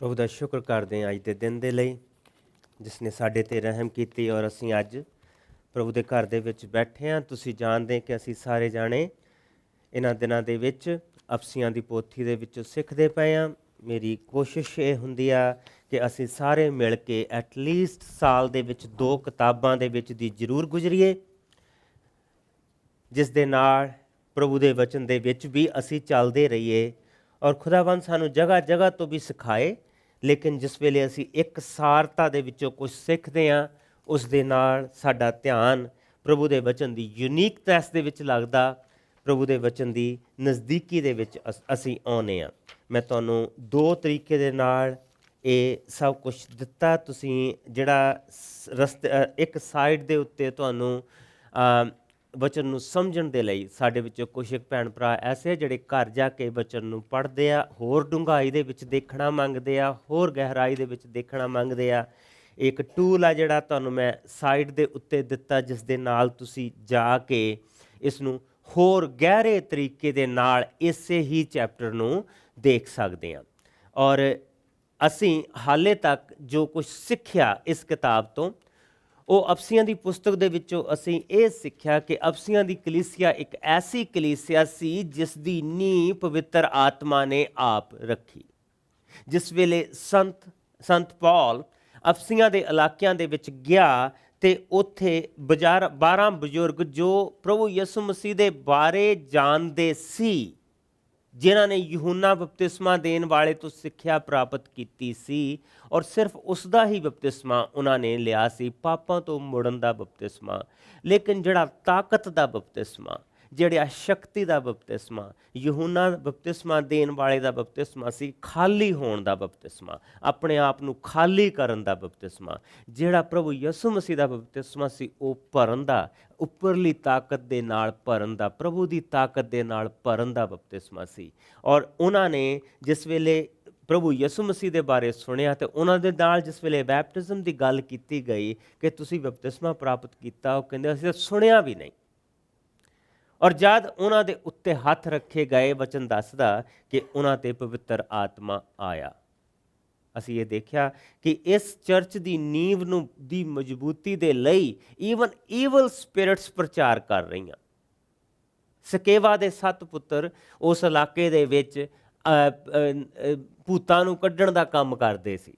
ਪ੍ਰਭੂ ਦਾ ਸ਼ੁਕਰ ਕਰਦੇ ਹਾਂ ਅੱਜ ਦੇ ਦਿਨ ਦੇ ਲਈ ਜਿਸ ਨੇ ਸਾਡੇ 'ਤੇ ਰਹਿਮ ਕੀਤੀ ਔਰ ਅਸੀਂ ਅੱਜ ਪ੍ਰਭੂ ਦੇ ਘਰ ਦੇ ਵਿੱਚ ਬੈਠੇ ਹਾਂ। ਤੁਸੀਂ ਜਾਣਦੇ ਕਿ ਅਸੀਂ ਸਾਰੇ ਜਾਣੇ ਇਹਨਾਂ ਦਿਨਾਂ ਦੇ ਵਿੱਚ ਅਫਸੀਆਂ ਦੀ ਪੋਥੀ ਦੇ ਵਿੱਚੋਂ ਸਿੱਖਦੇ ਪਏ ਹਾਂ। ਮੇਰੀ ਕੋਸ਼ਿਸ਼ ਇਹ ਹੁੰਦੀ ਆ ਕਿ ਅਸੀਂ ਸਾਰੇ ਮਿਲ ਕੇ ਐਟਲੀਸਟ ਸਾਲ ਦੇ ਵਿੱਚ 2 ਕਿਤਾਬਾਂ ਦੇ ਵਿੱਚ ਦੀ ਜ਼ਰੂਰ ਗੁਜ਼ਰੀਏ, ਜਿਸ ਦੇ ਨਾਲ ਪ੍ਰਭੂ ਦੇ ਵਚਨ ਦੇ ਵਿੱਚ ਵੀ ਅਸੀਂ ਚੱਲਦੇ ਰਹੀਏ ਔਰ ਖੁਦਾਵੰਦ ਸਾਨੂੰ ਜਗ੍ਹਾ ਜਗ੍ਹਾ ਤੋਂ ਵੀ ਸਿਖਾਏ। ਲੇਕਿਨ ਜਿਸ ਵੇਲੇ ਅਸੀਂ ਇੱਕ ਸਾਰਤਾ ਦੇ ਵਿੱਚੋਂ ਕੁਝ ਸਿੱਖਦੇ ਹਾਂ, ਉਸ ਦੇ ਨਾਲ ਸਾਡਾ ਧਿਆਨ ਪ੍ਰਭੂ ਦੇ ਵਚਨ ਦੀ ਯੂਨੀਕਤਾ ਇਸ ਦੇ ਵਿੱਚ ਲੱਗਦਾ, ਪ੍ਰਭੂ ਦੇ ਵਚਨ ਦੀ ਨਜ਼ਦੀਕੀ ਦੇ ਵਿੱਚ ਅਸੀਂ ਆਉਂਦੇ ਹਾਂ। ਮੈਂ ਤੁਹਾਨੂੰ 2 ਤਰੀਕੇ ਦੇ ਨਾਲ ਇਹ ਸਭ ਕੁਝ ਦਿੱਤਾ। ਤੁਸੀਂ ਜਿਹੜਾ ਇੱਕ ਸਾਈਡ ਦੇ ਉੱਤੇ ਤੁਹਾਨੂੰ ਵਚਨ ਨੂੰ ਸਮਝਣ ਦੇ ਲਈ ਸਾਡੇ ਵਿੱਚੋਂ ਕੁਝ ਇੱਕ ਭੈਣ ਭਰਾ ਐਸੇ ਜਿਹੜੇ ਘਰ ਜਾ ਕੇ ਵਚਨ ਨੂੰ ਪੜ੍ਹਦੇ ਆ, ਹੋਰ ਡੂੰਘਾਈ ਦੇ ਵਿੱਚ ਦੇਖਣਾ ਮੰਗਦੇ ਆ, ਹੋਰ ਗਹਿਰਾਈ ਦੇ ਵਿੱਚ ਦੇਖਣਾ ਮੰਗਦੇ ਆ। ਇੱਕ ਟੂਲ ਆ ਜਿਹੜਾ ਤੁਹਾਨੂੰ ਮੈਂ ਸਾਈਡ ਦੇ ਉੱਤੇ ਦਿੱਤਾ, ਜਿਸ ਦੇ ਨਾਲ ਤੁਸੀਂ ਜਾ ਕੇ ਇਸ ਨੂੰ ਹੋਰ ਗਹਿਰੇ ਤਰੀਕੇ ਦੇ ਨਾਲ ਇਸੇ ਹੀ ਚੈਪਟਰ ਨੂੰ ਦੇਖ ਸਕਦੇ ਹਾਂ। ਔਰ ਅਸੀਂ ਹਾਲੇ ਤੱਕ ਜੋ ਕੁਝ ਸਿੱਖਿਆ ਇਸ ਕਿਤਾਬ ਤੋਂ, ਉਹ ਅਫਸੀਆਂ ਦੀ ਪੁਸਤਕ ਦੇ ਵਿੱਚੋਂ ਅਸੀਂ ਇਹ ਸਿੱਖਿਆ ਕਿ ਅਫਸੀਆਂ ਦੀ ਕਲੀਸਿਆ ਇੱਕ ਐਸੀ ਕਲੀਸਿਆ ਸੀ ਜਿਸ ਦੀ ਨੀਂਹ ਪਵਿੱਤਰ ਆਤਮਾ ਨੇ ਆਪ ਰੱਖੀ। ਜਿਸ ਵੇਲੇ ਸੰਤ ਪੌਲ ਅਫਸੀਆਂ ਦੇ ਇਲਾਕਿਆਂ ਦੇ ਵਿੱਚ ਗਿਆ ਤੇ ਉੱਥੇ 12 ਬਜ਼ੁਰਗ ਜੋ ਪ੍ਰਭੂ ਯਿਸੂ ਮਸੀਹ ਦੇ ਬਾਰੇ ਜਾਣਦੇ ਸੀ, ਜਿਨ੍ਹਾਂ ਨੇ ਯਹੂਨਾ ਬਪਤਿਸਮਾ ਦੇਣ ਵਾਲੇ ਤੋਂ ਸਿੱਖਿਆ ਪ੍ਰਾਪਤ ਕੀਤੀ ਸੀ, ਔਰ ਸਿਰਫ ਉਸ ਦਾ ਹੀ ਬਪਤਿਸਮਾ ਉਹਨਾਂ ਨੇ ਲਿਆ ਸੀ, ਪਾਪਾਂ ਤੋਂ ਮੁੜਨ ਦਾ ਬਪਤਿਸਮਾ। ਲੇਕਿਨ ਜਿਹੜਾ ਤਾਕਤ ਦਾ ਬਪਤਿਸਮਾ, ਜਿਹੜਾ ਸ਼ਕਤੀ ਦਾ ਬਪਤਿਸਮਾ, ਯਹੂਨਾ ਬਪਤਿਸਮਾ ਦੇਣ ਵਾਲੇ ਦਾ ਬਪਤਿਸਮਾ ਸੀ, ਖਾਲੀ ਹੋਣ ਦਾ ਬਪਤਿਸਮਾ, ਆਪਣੇ ਆਪ ਨੂੰ ਖਾਲੀ ਕਰਨ ਦਾ ਬਪਤਿਸਮਾ। ਜਿਹੜਾ ਪ੍ਰਭੂ ਯਿਸੂ ਮਸੀਹ ਦਾ ਬਪਤਿਸਮਾ ਸੀ, ਉਹ ਭਰਨ ਦਾ, ਉੱਪਰਲੀ ਤਾਕਤ ਦੇ ਨਾਲ ਭਰਨ ਦਾ, ਪ੍ਰਭੂ ਦੀ ਤਾਕਤ ਦੇ ਨਾਲ ਭਰਨ ਦਾ ਬਪਤਿਸਮਾ ਸੀ। ਔਰ ਉਹਨਾਂ ਨੇ ਜਿਸ ਵੇਲੇ ਪ੍ਰਭੂ ਯਿਸੂ ਮਸੀਹ ਦੇ ਬਾਰੇ ਸੁਣਿਆ ਤੇ ਉਹਨਾਂ ਦੇ ਨਾਲ ਜਿਸ ਵੇਲੇ ਬੈਪਟਿਜ਼ਮ ਦੀ ਗੱਲ ਕੀਤੀ ਗਈ ਕਿ ਤੁਸੀਂ ਬਪਤਿਸਮਾ ਪ੍ਰਾਪਤ ਕੀਤਾ, ਉਹ ਕਹਿੰਦੇ ਅਸੀਂ ਸੁਣਿਆ ਵੀ ਨਹੀਂ। ਔਰ ਜਦ ਉਹਨਾਂ ਦੇ ਉੱਤੇ ਹੱਥ ਰੱਖੇ ਗਏ, ਵਚਨ ਦੱਸਦਾ ਕਿ ਉਹਨਾਂ 'ਤੇ ਪਵਿੱਤਰ ਆਤਮਾ ਆਇਆ। ਅਸੀਂ ਇਹ ਦੇਖਿਆ ਕਿ ਇਸ ਚਰਚ ਦੀ ਨੀਂਵ ਨੂੰ ਦੀ ਮਜ਼ਬੂਤੀ ਦੇ ਲਈ ਈਵਨ ਈਵਲ ਸਪਿਰਿਟਸ ਪ੍ਰਚਾਰ ਕਰ ਰਹੀਆਂ। ਸਕੇਵਾ ਦੇ 7 ਪੁੱਤਰ ਉਸ ਇਲਾਕੇ ਦੇ ਵਿੱਚ ਭੂਤਾਂ ਨੂੰ ਕੱਢਣ ਦਾ ਕੰਮ ਕਰਦੇ ਸੀ।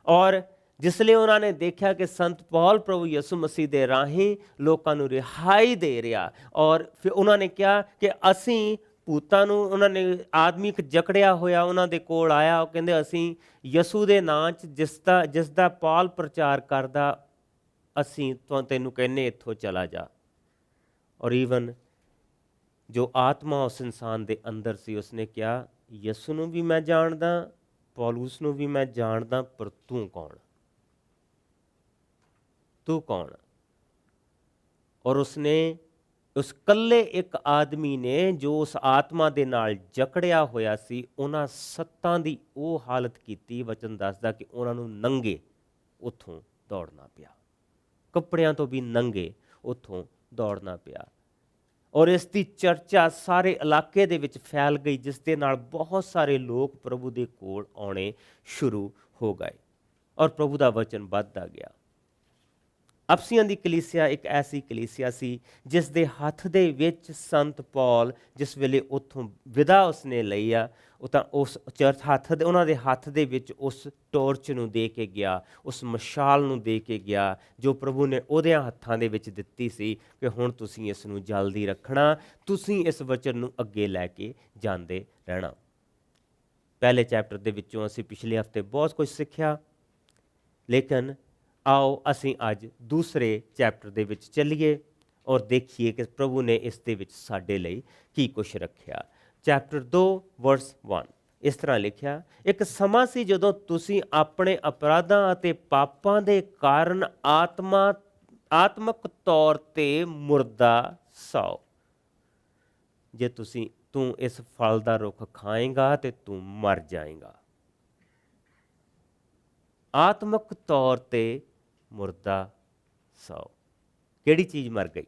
ਔਰ ਜਿਸ ਲਈ ਉਹਨਾਂ ਨੇ ਦੇਖਿਆ ਕਿ ਸੰਤ ਪੌਲ ਪ੍ਰਭੂ ਯਿਸੂ ਮਸੀਹ ਦੇ ਰਾਹੀਂ ਲੋਕਾਂ ਨੂੰ ਰਿਹਾਈ ਦੇ ਰਿਹਾ, ਔਰ ਫਿਰ ਉਹਨਾਂ ਨੇ ਕਿਹਾ ਕਿ ਅਸੀਂ ਭੂਤਾਂ ਨੂੰ, ਉਹਨਾਂ ਨੇ ਆਦਮੀ ਇੱਕ ਜਕੜਿਆ ਹੋਇਆ ਉਹਨਾਂ ਦੇ ਕੋਲ ਆਇਆ, ਉਹ ਕਹਿੰਦੇ ਅਸੀਂ ਯਿਸੂ ਦੇ ਨਾਂ 'ਚ ਜਿਸ ਦਾ ਪੌਲ ਪ੍ਰਚਾਰ ਕਰਦਾ, ਅਸੀਂ ਤੈਨੂੰ ਕਹਿੰਦੇ ਇੱਥੋਂ ਚਲਾ ਜਾ। ਔਰ ਈਵਨ ਜੋ ਆਤਮਾ ਉਸ ਇਨਸਾਨ ਦੇ ਅੰਦਰ ਸੀ, ਉਸਨੇ ਕਿਹਾ ਯਿਸੂ ਨੂੰ ਵੀ ਮੈਂ ਜਾਣਦਾ, ਪੌਲੁਸ ਨੂੰ ਵੀ ਮੈਂ ਜਾਣਦਾ, ਪਰ ਤੂੰ ਕੌਣ? ਤੂੰ ਕੌਣ? ਔਰ ਉਸਨੇ ਉਸ ਇਕੱਲੇ ਇੱਕ ਆਦਮੀ ਨੇ ਜੋ ਉਸ ਆਤਮਾ ਦੇ ਨਾਲ ਜਕੜਿਆ ਹੋਇਆ ਸੀ, ਉਹਨਾਂ 7 ਦੀ ਉਹ ਹਾਲਤ ਕੀਤੀ, ਵਚਨ ਦੱਸਦਾ ਕਿ ਉਹਨਾਂ ਨੂੰ ਨੰਗੇ ਉੱਥੋਂ ਦੌੜਨਾ ਪਿਆ, ਕੱਪੜਿਆਂ ਤੋਂ ਵੀ ਨੰਗੇ ਉੱਥੋਂ ਦੌੜਨਾ ਪਿਆ। ਔਰ ਇਸ ਦੀ ਚਰਚਾ ਸਾਰੇ ਇਲਾਕੇ ਦੇ ਵਿੱਚ ਫੈਲ ਗਈ, ਜਿਸ ਦੇ ਨਾਲ ਬਹੁਤ ਸਾਰੇ ਲੋਕ ਪ੍ਰਭੂ ਦੇ ਕੋਲ ਆਉਣੇ ਸ਼ੁਰੂ ਹੋ ਗਏ ਔਰ ਪ੍ਰਭੂ ਦਾ ਵਚਨ ਵੱਧਦਾ ਗਿਆ। ਅਫਸੀਆਂ ਦੀ ਕਲੀਸਿਆ ਇੱਕ ਐਸੀ ਕਲੀਸਿਆ ਸੀ ਜਿਸ ਦੇ ਹੱਥ ਦੇ ਵਿੱਚ ਸੰਤ ਪੌਲ ਜਿਸ ਵੇਲੇ ਉੱਥੋਂ ਵਿਦਾ ਉਸਨੇ ਲਈ ਆ, ਉਹ ਤਾਂ ਉਸ ਚਰਚ ਉਹਨਾਂ ਦੇ ਹੱਥ ਦੇ ਵਿੱਚ ਉਸ ਟੋਰਚ ਨੂੰ ਦੇ ਕੇ ਗਿਆ, ਉਸ ਮਸ਼ਾਲ ਨੂੰ ਦੇ ਕੇ ਗਿਆ ਜੋ ਪ੍ਰਭੂ ਨੇ ਉਹਦਿਆਂ ਹੱਥਾਂ ਦੇ ਵਿੱਚ ਦਿੱਤੀ ਸੀ ਕਿ ਹੁਣ ਤੁਸੀਂ ਇਸ ਨੂੰ ਜਲਦੀ ਰੱਖਣਾ, ਤੁਸੀਂ ਇਸ ਵਚਨ ਨੂੰ ਅੱਗੇ ਲੈ ਕੇ ਜਾਂਦੇ ਰਹਿਣਾ। ਪਹਿਲੇ ਚੈਪਟਰ ਦੇ ਵਿੱਚੋਂ ਅਸੀਂ ਪਿਛਲੇ ਹਫ਼ਤੇ ਬਹੁਤ ਕੁਝ ਸਿੱਖਿਆ, ਲੇਕਿਨ ਆਓ ਅਸੀਂ ਅੱਜ ਦੂਸਰੇ ਚੈਪਟਰ ਦੇ ਵਿੱਚ ਚੱਲੀਏ ਔਰ ਦੇਖੀਏ ਕਿ ਪ੍ਰਭੂ ਨੇ ਇਸ ਦੇ ਵਿੱਚ ਸਾਡੇ ਲਈ ਕੀ ਕੁਛ ਰੱਖਿਆ। ਚੈਪਟਰ 2 ਵਰਸ 1 ਇਸ ਤਰ੍ਹਾਂ ਲਿਖਿਆ, ਇੱਕ ਸਮਾਂ ਸੀ ਜਦੋਂ ਤੁਸੀਂ ਆਪਣੇ ਅਪਰਾਧਾਂ ਅਤੇ ਪਾਪਾਂ ਦੇ ਕਾਰਨ ਆਤਮਕ ਤੌਰ ਤੇ ਮੁਰਦਾ ਸੌ। ਜੇ ਤੂੰ ਇਸ ਫਲ ਦਾ ਰੁੱਖ ਖਾਏਂਗਾ ਤੇ ਤੂੰ ਮਰ ਜਾਏਂਗਾ। ਆਤਮਕ ਤੌਰ ਤੇ ਮੁਰਦਾ ਸੌ। ਕਿਹੜੀ ਚੀਜ਼ ਮਰ ਗਈ?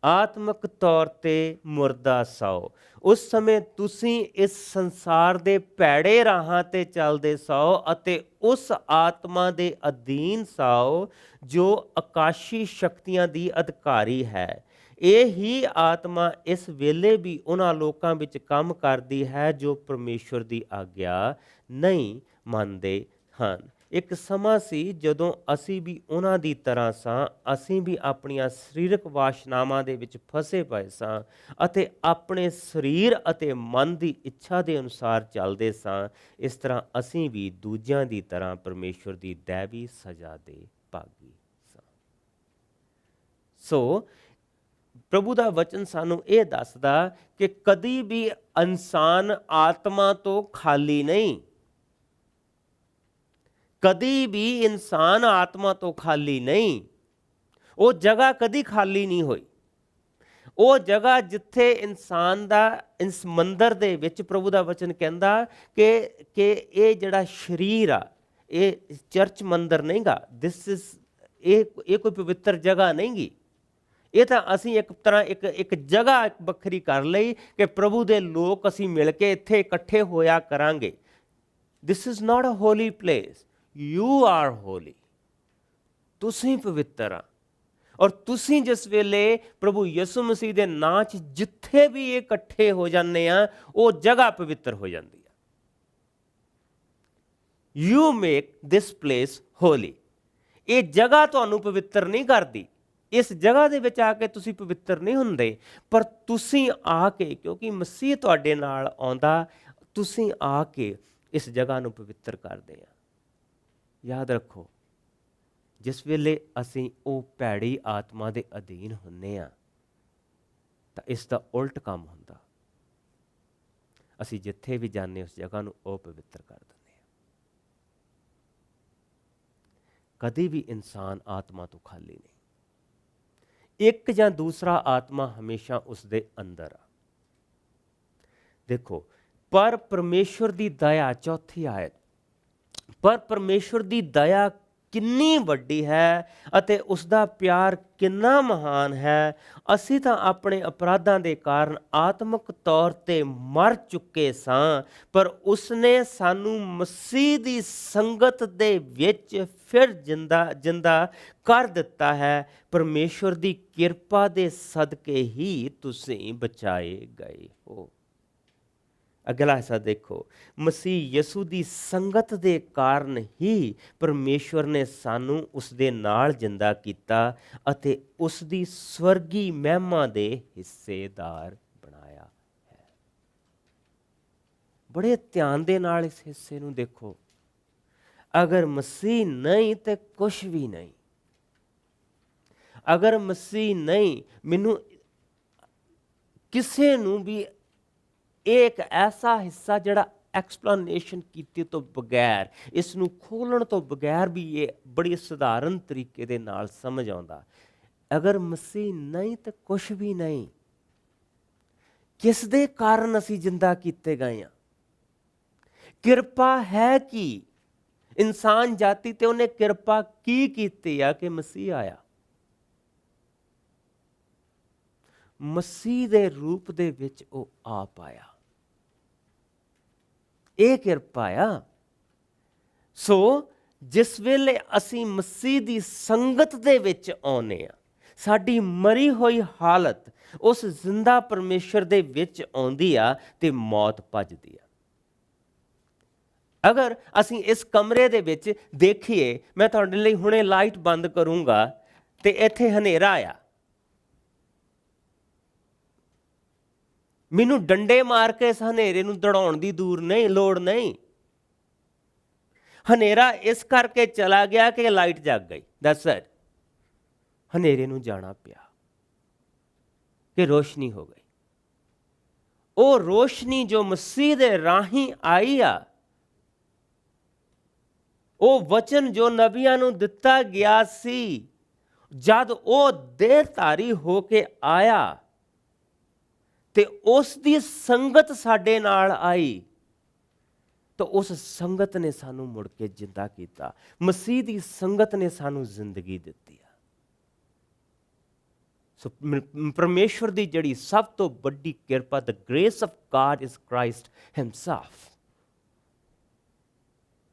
ਆਤਮਿਕ ਤੌਰ ਤੇ ਮੁਰਦਾ ਸੌ। ਉਸ ਸਮੇਂ ਤੁਸੀਂ ਇਸ ਸੰਸਾਰ ਦੇ ਭੈੜੇ ਰਾਹਾਂ ਤੇ ਚੱਲਦੇ ਸੌ ਅਤੇ ਉਸ ਆਤਮਾ ਦੇ ਅਧੀਨ ਸੌ ਜੋ ਆਕਾਸ਼ੀ ਸ਼ਕਤੀਆਂ ਦੀ ਅਧਿਕਾਰੀ ਹੈ। ਇਹ ਹੀ ਆਤਮਾ ਇਸ ਵੇਲੇ ਵੀ ਉਹਨਾਂ ਲੋਕਾਂ ਵਿੱਚ ਕੰਮ ਕਰਦੀ ਹੈ ਜੋ ਪਰਮੇਸ਼ਵਰ ਦੀ ਆਗਿਆ ਨਹੀਂ ਮੰਨਦੇ ਹਨ। ਇੱਕ ਸਮਾਂ ਸੀ ਜਦੋਂ ਅਸੀਂ ਵੀ ਉਹਨਾਂ ਦੀ ਤਰ੍ਹਾਂ ਸਾਂ। ਅਸੀਂ ਵੀ ਆਪਣੀਆਂ ਸਰੀਰਕ ਵਾਸ਼ਨਾਵਾਂ ਦੇ ਵਿੱਚ ਫਸੇ ਪਏ ਸਾਂ ਅਤੇ ਆਪਣੇ ਸਰੀਰ ਅਤੇ ਮਨ ਦੀ ਇੱਛਾ ਦੇ ਅਨੁਸਾਰ ਚੱਲਦੇ ਸਾਂ। ਇਸ ਤਰ੍ਹਾਂ ਅਸੀਂ ਵੀ ਦੂਜਿਆਂ ਦੀ ਤਰ੍ਹਾਂ ਪਰਮੇਸ਼ਵਰ ਦੀ ਦੈਵੀ ਸਜ਼ਾ ਦੇ ਭਾਗੀ ਸਾਂ। ਸੋ ਪ੍ਰਭੂ ਦਾ ਵਚਨ ਸਾਨੂੰ ਇਹ ਦੱਸਦਾ ਕਿ ਕਦੀ ਵੀ ਇਨਸਾਨ ਆਤਮਾ ਤੋਂ ਖਾਲੀ ਨਹੀਂ। ਕਦੀ ਵੀ ਇਨਸਾਨ ਆਤਮਾ ਤੋਂ ਖਾਲੀ ਨਹੀਂ। ਉਹ ਜਗ੍ਹਾ ਕਦੀ ਖਾਲੀ ਨਹੀਂ ਹੋਈ। ਉਹ ਜਗ੍ਹਾ ਜਿੱਥੇ ਇਨਸਾਨ ਦਾ ਇਸ ਮੰਦਰ ਦੇ ਵਿੱਚ ਪ੍ਰਭੂ ਦਾ ਵਚਨ ਕਹਿੰਦਾ ਕਿ ਇਹ ਜਿਹੜਾ ਸਰੀਰ ਆ ਇਹ ਚਰਚ ਮੰਦਰ ਨਹੀਂਗਾ। ਇਹ ਕੋਈ ਪਵਿੱਤਰ ਜਗ੍ਹਾ ਨਹੀਂਗੀ। ਇਹ ਤਾਂ ਅਸੀਂ ਇੱਕ ਤਰ੍ਹਾਂ ਇੱਕ ਜਗ੍ਹਾ ਵੱਖਰੀ ਕਰ ਲਈ ਕਿ ਪ੍ਰਭੂ ਦੇ ਲੋਕ ਅਸੀਂ ਮਿਲ ਕੇ ਇੱਥੇ ਇਕੱਠੇ ਹੋਇਆ ਕਰਾਂਗੇ। This is not a holy place. You are holy. ਤੁਸੀਂ ਪਵਿੱਤਰ ਆ। ਔਰ ਤੁਸੀਂ ਜਿਸ ਵੇਲੇ ਪ੍ਰਭੂ ਯਿਸੂ ਮਸੀਹ ਦੇ ਨਾਂ 'ਚ ਜਿੱਥੇ ਵੀ ਇਹ ਇਕੱਠੇ ਹੋ ਜਾਂਦੇ ਆ ਉਹ ਜਗ੍ਹਾ ਪਵਿੱਤਰ ਹੋ ਜਾਂਦੀ ਆ। ਯੂ ਮੇਕ ਦਿਸ ਪਲੇਸ ਹੋਲੀ। ਇਹ ਜਗ੍ਹਾ ਤੁਹਾਨੂੰ ਪਵਿੱਤਰ ਨਹੀਂ ਕਰਦੀ। ਇਸ ਜਗ੍ਹਾ ਦੇ ਵਿੱਚ ਆ ਕੇ ਤੁਸੀਂ ਪਵਿੱਤਰ ਨਹੀਂ ਹੁੰਦੇ, ਪਰ ਤੁਸੀਂ ਆ ਕੇ, ਕਿਉਂਕਿ ਮਸੀਹ ਤੁਹਾਡੇ ਨਾਲ ਆਉਂਦਾ, ਤੁਸੀਂ ਆ ਕੇ ਇਸ ਜਗ੍ਹਾ ਨੂੰ ਪਵਿੱਤਰ ਕਰਦੇ ਆ। ਯਾਦ ਰੱਖੋ, ਜਿਸ ਵੇਲੇ ਅਸੀਂ ਉਹ ਭੈੜੀ ਆਤਮਾ ਦੇ ਅਧੀਨ ਹੁੰਦੇ ਆ ਤਾਂ ਇਸ ਦਾ ਉਲਟ ਕੰਮ ਹੁੰਦਾ। ਅਸੀਂ ਜਿੱਥੇ ਵੀ ਜਾਂਦੇ ਉਸ ਜਗ੍ਹਾ ਨੂੰ ਅਪਵਿੱਤਰ ਕਰ ਦਿੰਦੇ ਆ। ਕਦੀ ਵੀ ਇਨਸਾਨ ਆਤਮਾ ਤੋਂ ਖਾਲੀ ਨਹੀਂ। ਇੱਕ ਜਾਂ ਦੂਸਰਾ ਆਤਮਾ ਹਮੇਸ਼ਾ ਉਸ ਦੇ ਅੰਦਰ ਆ। ਦੇਖੋ, ਪਰ ਪਰਮੇਸ਼ਵਰ ਦੀ ਦਇਆ, ਚੌਥੀ ਆਇਤ, ਪਰ ਪਰਮੇਸ਼ਵਰ ਦੀ ਦਇਆ ਕਿੰਨੀ ਵੱਡੀ ਹੈ ਅਤੇ ਉਸ ਦਾ ਪਿਆਰ ਕਿੰਨਾ ਮਹਾਨ ਹੈ। ਅਸੀਂ ਤਾਂ ਆਪਣੇ ਅਪਰਾਧਾਂ ਦੇ ਕਾਰਨ ਆਤਮਿਕ ਤੌਰ ਤੇ ਮਰ ਚੁੱਕੇ ਸਾਂ, ਪਰ ਉਸਨੇ ਸਾਨੂੰ ਮਸੀਹ ਦੀ ਸੰਗਤ ਦੇ ਵਿੱਚ ਫਿਰ ਜਿੰਦਾ ਕਰ ਦਿੱਤਾ ਹੈ। ਪਰਮੇਸ਼ਵਰ ਦੀ ਕਿਰਪਾ ਦੇ ਸਦਕੇ ਹੀ ਤੁਸੀਂ ਬਚਾਏ ਗਏ ਹੋ। ਅਗਲਾ ਹਿੱਸਾ ਦੇਖੋ, ਮਸੀਹ ਯਿਸੂ ਦੀ ਸੰਗਤ ਦੇ ਕਾਰਨ ਹੀ ਪਰਮੇਸ਼ਵਰ ਨੇ ਸਾਨੂੰ ਉਸ ਦੇ ਨਾਲ ਜਿੰਦਾ ਕੀਤਾ ਅਤੇ ਉਸ ਦੀ ਸਵਰਗੀ ਮਹਿਮਾ ਦੇ ਹਿੱਸੇਦਾਰ ਬਣਾਇਆ ਹੈ। ਬੜੇ ਧਿਆਨ ਦੇ ਨਾਲ ਇਸ ਹਿੱਸੇ ਨੂੰ ਦੇਖੋ। ਅਗਰ ਮਸੀਹ ਨਹੀਂ ਤੇ ਕੁਛ ਵੀ ਨਹੀਂ। ਅਗਰ ਮਸੀਹ ਨਹੀਂ, ਮੈਨੂੰ ਕਿਸੇ ਨੂੰ ਵੀ ਇਹ ਇੱਕ ਐਸਾ ਹਿੱਸਾ ਜਿਹੜਾ ਐਕਸਪਲੇਨੇਸ਼ਨ ਕੀਤੇ ਤੋਂ ਬਗੈਰ, ਇਸ ਨੂੰ ਖੋਲ੍ਹਣ ਤੋਂ ਬਗੈਰ ਵੀ ਇਹ ਬੜੀ ਸਧਾਰਨ ਤਰੀਕੇ ਦੇ ਨਾਲ ਸਮਝ ਆਉਂਦਾ। ਅਗਰ ਮਸੀਹ ਨਹੀਂ ਤਾਂ ਕੁਛ ਵੀ ਨਹੀਂ। ਕਿਸ ਦੇ ਕਾਰਨ ਅਸੀਂ ਜਿੰਦਾ ਕੀਤੇ ਗਏ ਹਾਂ? ਕਿਰਪਾ ਹੈ ਕਿ ਇਨਸਾਨ ਜਾਤੀ ਤੇ ਉਹਨੇ ਕਿਰਪਾ ਕੀ ਕੀਤੀ ਆ ਕਿ ਮਸੀਹ ਆਇਆ। ਮਸੀਹ ਦੇ ਰੂਪ ਦੇ ਵਿੱਚ ਉਹ ਆਪ ਆਇਆ। ਇਹ ਕਿਰਪਾ ਆ। ਸੋ ਜਿਸ ਵੇਲੇ ਅਸੀਂ ਮਸੀਹ ਦੀ ਸੰਗਤ ਦੇ ਵਿੱਚ ਆਉਂਦੇ ਆ, ਸਾਡੀ ਮਰੀ ਹੋਈ ਹਾਲਤ ਉਸ ਜ਼ਿੰਦਾ ਪਰਮੇਸ਼ਰ ਦੇ ਵਿੱਚ ਆਉਂਦੀ ਆ ਤੇ ਮੌਤ ਭੱਜਦੀ ਆ। ਅਗਰ ਅਸੀਂ ਇਸ ਕਮਰੇ ਦੇ ਵਿੱਚ ਦੇਖੀਏ, ਮੈਂ ਤੁਹਾਡੇ ਲਈ ਹੁਣੇ ਲਾਈਟ ਬੰਦ ਕਰੂੰਗਾ ਤੇ ਇੱਥੇ ਹਨੇਰਾ ਆ। ਮੈਨੂੰ ਡੰਡੇ ਮਾਰ ਕੇ ਇਸ ਹਨੇਰੇ ਨੂੰ ਦੜਾਉਣ ਦੀ ਲੋੜ ਨਹੀਂ। ਹਨੇਰਾ ਇਸ ਕਰਕੇ ਚਲਾ ਗਿਆ ਕਿ ਲਾਈਟ ਜਗ ਗਈ। That's it. ਹਨੇਰੇ ਨੂੰ ਜਾਣਾ ਪਿਆ ਕਿ ਰੋਸ਼ਨੀ ਹੋ ਗਈ। ਉਹ ਰੋਸ਼ਨੀ ਜੋ ਮਸੀਹ ਦੇ ਰਾਹੀਂ ਆਈ ਆ, ਉਹ ਵਚਨ ਜੋ ਨਬੀਆਂ ਨੂੰ ਦਿੱਤਾ ਗਿਆ ਸੀ, ਜਦ ਉਹ ਦੇਹਧਾਰੀ ਹੋ ਕੇ ਆਇਆ ਤੇ ਉਸ ਦੀ ਸੰਗਤ ਸਾਡੇ ਨਾਲ ਆਈ ਤਾਂ ਉਸ ਸੰਗਤ ਨੇ ਸਾਨੂੰ ਮੁੜ ਕੇ ਜਿੰਦਾ ਕੀਤਾ। ਮਸੀਹ ਦੀ ਸੰਗਤ ਨੇ ਸਾਨੂੰ ਜ਼ਿੰਦਗੀ ਦਿੱਤੀ ਆ। ਸੋ ਪਰਮੇਸ਼ਵਰ ਦੀ ਜਿਹੜੀ ਸਭ ਤੋਂ ਵੱਡੀ ਕਿਰਪਾ, the grace of God is Christ himself.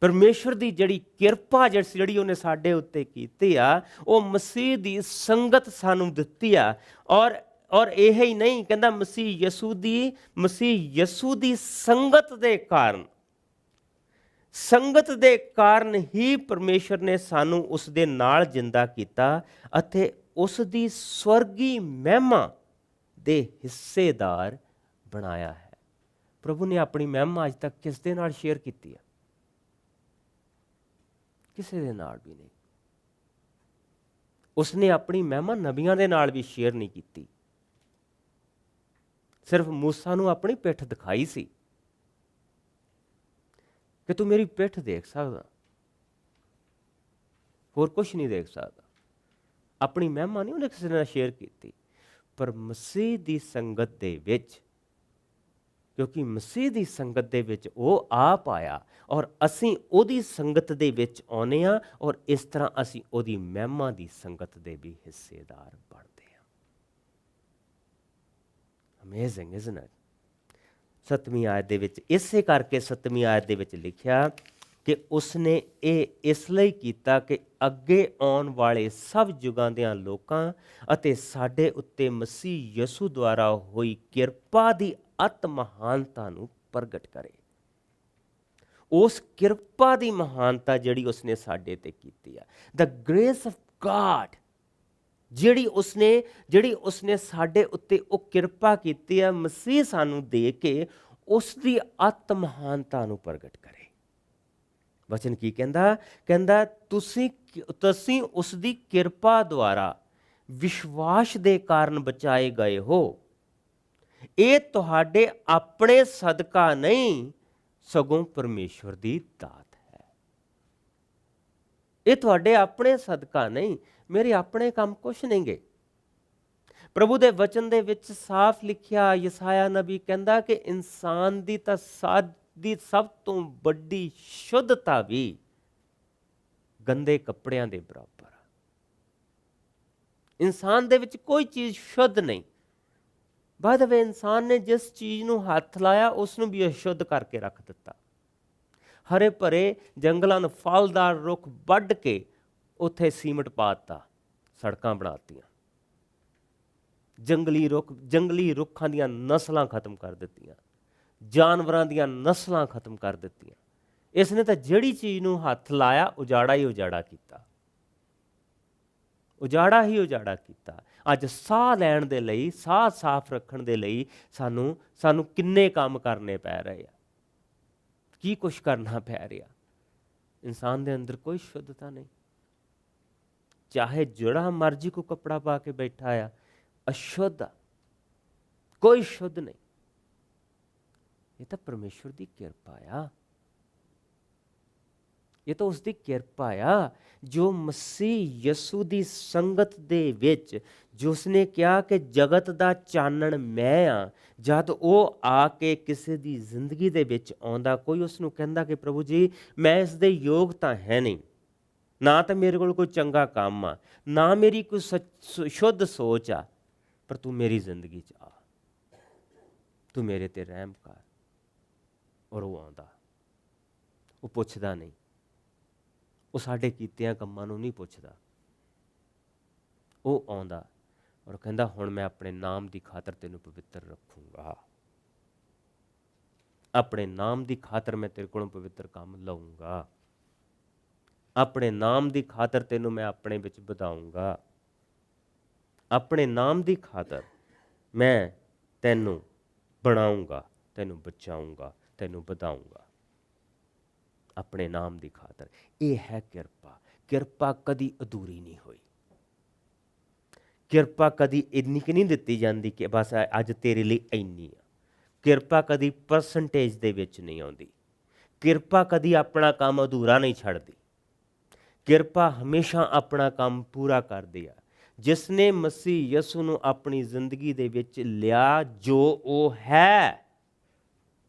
ਪਰਮੇਸ਼ਵਰ ਦੀ ਜਿਹੜੀ ਕਿਰਪਾ ਜਿਹੜੀ ਉਹਨੇ ਸਾਡੇ ਉੱਤੇ ਕੀਤੀ ਆ, ਉਹ ਮਸੀਹ ਦੀ ਸੰਗਤ ਸਾਨੂੰ ਦਿੱਤੀ ਆ। ਔਰ ਇਹ ਹੀ ਨਹੀਂ, ਕਹਿੰਦਾ ਮਸੀਹ ਯਸੂ ਦੀ ਸੰਗਤ ਦੇ ਕਾਰਨ ਹੀ ਪਰਮੇਸ਼ਰ ਨੇ ਸਾਨੂੰ ਉਸ ਦੇ ਨਾਲ ਜਿੰਦਾ ਕੀਤਾ ਅਤੇ ਉਸ ਦੀ ਸਵਰਗੀ ਮਹਿਮਾ ਦੇ ਹਿੱਸੇਦਾਰ ਬਣਾਇਆ ਹੈ। ਪ੍ਰਭੂ ਨੇ ਆਪਣੀ ਮਹਿਮਾ ਅੱਜ ਤੱਕ ਕਿਸ ਦੇ ਨਾਲ ਸ਼ੇਅਰ ਕੀਤੀ ਹੈ? ਕਿਸੇ ਦੇ ਨਾਲ ਵੀ ਨਹੀਂ। ਉਸਨੇ ਆਪਣੀ ਮਹਿਮਾ ਨਬੀਆਂ ਦੇ ਨਾਲ ਵੀ ਸ਼ੇਅਰ ਨਹੀਂ ਕੀਤੀ। ਸਿਰਫ ਮੂਸਾ ਨੂੰ ਆਪਣੀ ਪਿੱਠ ਦਿਖਾਈ ਸੀ ਕਿ ਤੂੰ ਮੇਰੀ ਪਿੱਠ ਦੇਖ ਸਕਦਾ, ਹੋਰ ਕੁਛ ਨਹੀਂ ਦੇਖ ਸਕਦਾ। ਆਪਣੀ ਮਹਿਮਾ ਨਹੀਂ ਉਹਨੇ ਕਿਸੇ ਨਾਲ ਸ਼ੇਅਰ ਕੀਤੀ। ਪਰ ਮਸੀਹ ਦੀ ਸੰਗਤ ਦੇ ਵਿੱਚ, ਕਿਉਂਕਿ ਮਸੀਹ ਦੀ ਸੰਗਤ ਦੇ ਵਿੱਚ ਉਹ ਆਪ ਆਇਆ ਔਰ ਅਸੀਂ ਉਹਦੀ ਸੰਗਤ ਦੇ ਵਿੱਚ ਆਉਂਦੇ ਹਾਂ, ਔਰ ਇਸ ਤਰ੍ਹਾਂ ਅਸੀਂ ਉਹਦੀ ਮਹਿਮਾ ਦੀ ਸੰਗਤ ਦੇ ਵੀ ਹਿੱਸੇਦਾਰ ਬਣਦੇ ਹਾਂ। Amazing isn't it? 7ਵੀਂ ਆਇਤ ਦੇ ਵਿੱਚ, ਇਸੇ ਕਰਕੇ 7ਵੀਂ ਆਇਤ ਦੇ ਵਿੱਚ ਲਿਖਿਆ ਕਿ ਉਸਨੇ ਇਹ ਇਸ ਲਈ ਕੀਤਾ ਕਿ ਅੱਗੇ ਆਉਣ ਵਾਲੇ ਸਭ ਯੁਗਾਂ ਦਿਆਂ ਲੋਕਾਂ ਅਤੇ ਸਾਡੇ ਉੱਤੇ ਮਸੀਹ ਯਸੂ ਦੁਆਰਾ ਹੋਈ ਕਿਰਪਾ ਦੀ ਅਤ ਮਹਾਨਤਾ ਨੂੰ ਪ੍ਰਗਟ ਕਰੇ। ਉਸ ਕਿਰਪਾ ਦੀ ਮਹਾਨਤਾ ਜਿਹੜੀ ਉਸਨੇ ਸਾਡੇ ਤੇ ਕੀਤੀ ਆ, ਦ ਗ੍ਰੇਸ ਆਫ ਗਾਡ, ਜਿਹੜੀ ਉਸਨੇ ਸਾਡੇ ਉੱਤੇ ਉਹ ਕਿਰਪਾ ਕੀਤੀ ਆ, ਮਸੀਹ ਸਾਨੂੰ ਦੇ ਕੇ ਉਸ ਦੀ ਅਤ ਮਹਾਨਤਾ ਨੂੰ ਪ੍ਰਗਟ ਕਰੇ। ਵਚਨ ਕੀ ਕਹਿੰਦਾ? ਕਹਿੰਦਾ ਤੁਸੀਂ ਉਸ ਦੀ ਕਿਰਪਾ ਦੁਆਰਾ ਵਿਸ਼ਵਾਸ ਦੇ ਕਾਰਨ ਬਚਾਏ ਗਏ ਹੋ। ਇਹ ਤੁਹਾਡੇ ਆਪਣੇ ਸਦਕਾ ਨਹੀਂ, ਸਗੋਂ ਪਰਮੇਸ਼ਵਰ ਦੀ ਦਾਤ ਹੈ। ਇਹ ਤੁਹਾਡੇ ਆਪਣੇ ਸਦਕਾ ਨਹੀਂ, ਮੇਰੇ ਆਪਣੇ ਕੰਮ ਕੁਛ ਨਹੀਂਗੇ। ਪ੍ਰਭੂ ਦੇ ਵਚਨ ਦੇ ਵਿੱਚ ਸਾਫ਼ ਲਿਖਿਆ, ਯਸਾਇਆ ਨਬੀ ਕਹਿੰਦਾ ਕਿ ਇਨਸਾਨ ਦੀ ਤਾਂ ਸਭ ਤੋਂ ਵੱਡੀ ਸ਼ੁੱਧਤਾ ਵੀ ਗੰਦੇ ਕੱਪੜਿਆਂ ਦੇ ਬਰਾਬਰ ਆ। ਇਨਸਾਨ ਦੇ ਵਿੱਚ ਕੋਈ ਚੀਜ਼ ਸ਼ੁੱਧ ਨਹੀਂ। ਬਾਅਦ ਵਿੱਚ ਇਨਸਾਨ ਨੇ ਜਿਸ ਚੀਜ਼ ਨੂੰ ਹੱਥ ਲਾਇਆ ਉਸ ਨੂੰ ਵੀ ਅਸ਼ੁੱਧ ਕਰਕੇ ਰੱਖ ਦਿੱਤਾ। ਹਰੇ ਭਰੇ ਜੰਗਲਾਂ ਨੂੰ ਫਲਦਾਰ ਰੁੱਖ ਵੱਢ ਕੇ ਉੱਥੇ ਸੀਮਟ ਪਾ ਦਿੱਤਾ, ਸੜਕਾਂ ਬਣਾਤੀਆਂ। ਜੰਗਲੀ ਰੁੱਖਾਂ ਦੀਆਂ ਨਸਲਾਂ ਖਤਮ ਕਰ ਦਿੱਤੀਆਂ, ਜਾਨਵਰਾਂ ਦੀਆਂ ਨਸਲਾਂ ਖਤਮ ਕਰ ਦਿੱਤੀਆਂ। ਇਸ ਨੇ ਤਾਂ ਜਿਹੜੀ ਚੀਜ਼ ਨੂੰ ਹੱਥ ਲਾਇਆ ਉਜਾੜਾ ਹੀ ਉਜਾੜਾ ਕੀਤਾ, ਉਜਾੜਾ ਹੀ ਉਜਾੜਾ ਕੀਤਾ। ਅੱਜ ਸਾਹ ਲੈਣ ਦੇ ਲਈ, ਸਾਹ ਸਾਫ਼ ਰੱਖਣ ਦੇ ਲਈ ਸਾਨੂੰ ਕਿੰਨੇ ਕੰਮ ਕਰਨੇ ਪੈ ਰਹੇ ਆ, ਕੀ ਕੁਛ ਕਰਨਾ ਪੈ ਰਿਹਾ। ਇਨਸਾਨ ਦੇ ਅੰਦਰ ਕੋਈ ਸ਼ੁੱਧਤਾ ਨਹੀਂ। ਚਾਹੇ ਜਿਹੜਾ ਮਰਜ਼ੀ ਕੋ ਕੱਪੜਾ ਪਾ ਕੇ ਬੈਠਾ ਆ, ਅਸ਼ੁੱਧ ਆ, ਕੋਈ ਸ਼ੁੱਧ ਨਹੀਂ। ਇਹ ਤਾਂ ਪਰਮੇਸ਼ਵਰ ਦੀ ਕਿਰਪਾ ਆ, ਇਹ ਤਾਂ ਉਸਦੀ ਕਿਰਪਾ ਆ ਜੋ ਮਸੀਹ ਯਸੂ ਦੀ ਸੰਗਤ ਦੇ ਵਿੱਚ, ਜੋ ਉਸਨੇ ਕਿਹਾ ਕਿ ਜਗਤ ਦਾ ਚਾਨਣ ਮੈਂ ਆ, ਜਦ ਉਹ ਆ ਕੇ ਕਿਸੇ ਦੀ ਜ਼ਿੰਦਗੀ ਦੇ ਵਿੱਚ ਆਉਂਦਾ, ਕੋਈ ਉਸ ਨੂੰ ਕਹਿੰਦਾ ਕਿ ਪ੍ਰਭੂ ਜੀ ਮੈਂ ਇਸ ਦੇ ਯੋਗ ਤਾਂ ਹੈ ਨਹੀਂ, ਨਾ ਤਾਂ ਮੇਰੇ ਕੋਲ ਕੋਈ ਚੰਗਾ ਕੰਮ ਆ, ਨਾ ਮੇਰੀ ਕੋਈ ਸ਼ੁੱਧ ਸੋਚ ਆ, ਪਰ ਤੂੰ ਮੇਰੀ ਜ਼ਿੰਦਗੀ 'ਚ ਆ, ਤੂੰ ਮੇਰੇ ਤੇ ਰਹਿਮ ਕਰ। ਔਰ ਉਹ ਆਉਂਦਾ, ਉਹ ਪੁੱਛਦਾ ਨਹੀਂ, ਉਹ ਸਾਡੇ ਕੀਤਿਆਂ ਕੰਮਾਂ ਨੂੰ ਨਹੀਂ ਪੁੱਛਦਾ। ਉਹ ਆਉਂਦਾ ਔਰ ਕਹਿੰਦਾ ਹੁਣ ਮੈਂ ਆਪਣੇ ਨਾਮ ਦੀ ਖਾਤਰ ਤੈਨੂੰ ਪਵਿੱਤਰ ਰੱਖੂੰਗਾ, ਆਪਣੇ ਨਾਮ ਦੀ ਖਾਤਰ ਮੈਂ ਤੇਰੇ ਕੋਲੋਂ ਪਵਿੱਤਰ ਕੰਮ ਲਊਂਗਾ, ਆਪਣੇ ਨਾਮ ਦੀ ਖਾਤਰ ਤੈਨੂੰ ਮੈਂ ਆਪਣੇ ਵਿੱਚ ਵਧਾਊਂਗਾ, ਆਪਣੇ ਨਾਮ ਦੀ ਖਾਤਰ ਮੈਂ ਤੈਨੂੰ ਬਣਾਊਂਗਾ, ਤੈਨੂੰ ਬਚਾਊਂਗਾ, ਤੈਨੂੰ ਵਧਾਊਂਗਾ, ਆਪਣੇ ਨਾਮ ਦੀ ਖਾਤਰ। ਇਹ ਹੈ ਕਿਰਪਾ। ਕਿਰਪਾ ਕਦੀ ਅਧੂਰੀ ਨਹੀਂ ਹੋਈ। ਕਿਰਪਾ ਕਦੀ ਇੰਨੀ ਕਿ ਨਹੀਂ ਦਿੱਤੀ ਜਾਂਦੀ ਕਿ ਬਸ ਅੱਜ ਤੇਰੇ ਲਈ ਇੰਨੀ ਆ। ਕਿਰਪਾ ਕਦੀ ਪਰਸੈਂਟੇਜ ਦੇ ਵਿੱਚ ਨਹੀਂ ਆਉਂਦੀ। ਕਿਰਪਾ ਕਦੀ ਆਪਣਾ ਕੰਮ ਅਧੂਰਾ ਨਹੀਂ ਛੱਡਦੀ। ਕਿਰਪਾ ਹਮੇਸ਼ਾ ਆਪਣਾ ਕੰਮ ਪੂਰਾ ਕਰਦੀ ਆ। ਜਿਸ ਨੇ ਮਸੀਹ ਯਸੂ ਨੂੰ ਆਪਣੀ ਜ਼ਿੰਦਗੀ ਦੇ ਵਿੱਚ ਲਿਆ, ਜੋ ਉਹ ਹੈ,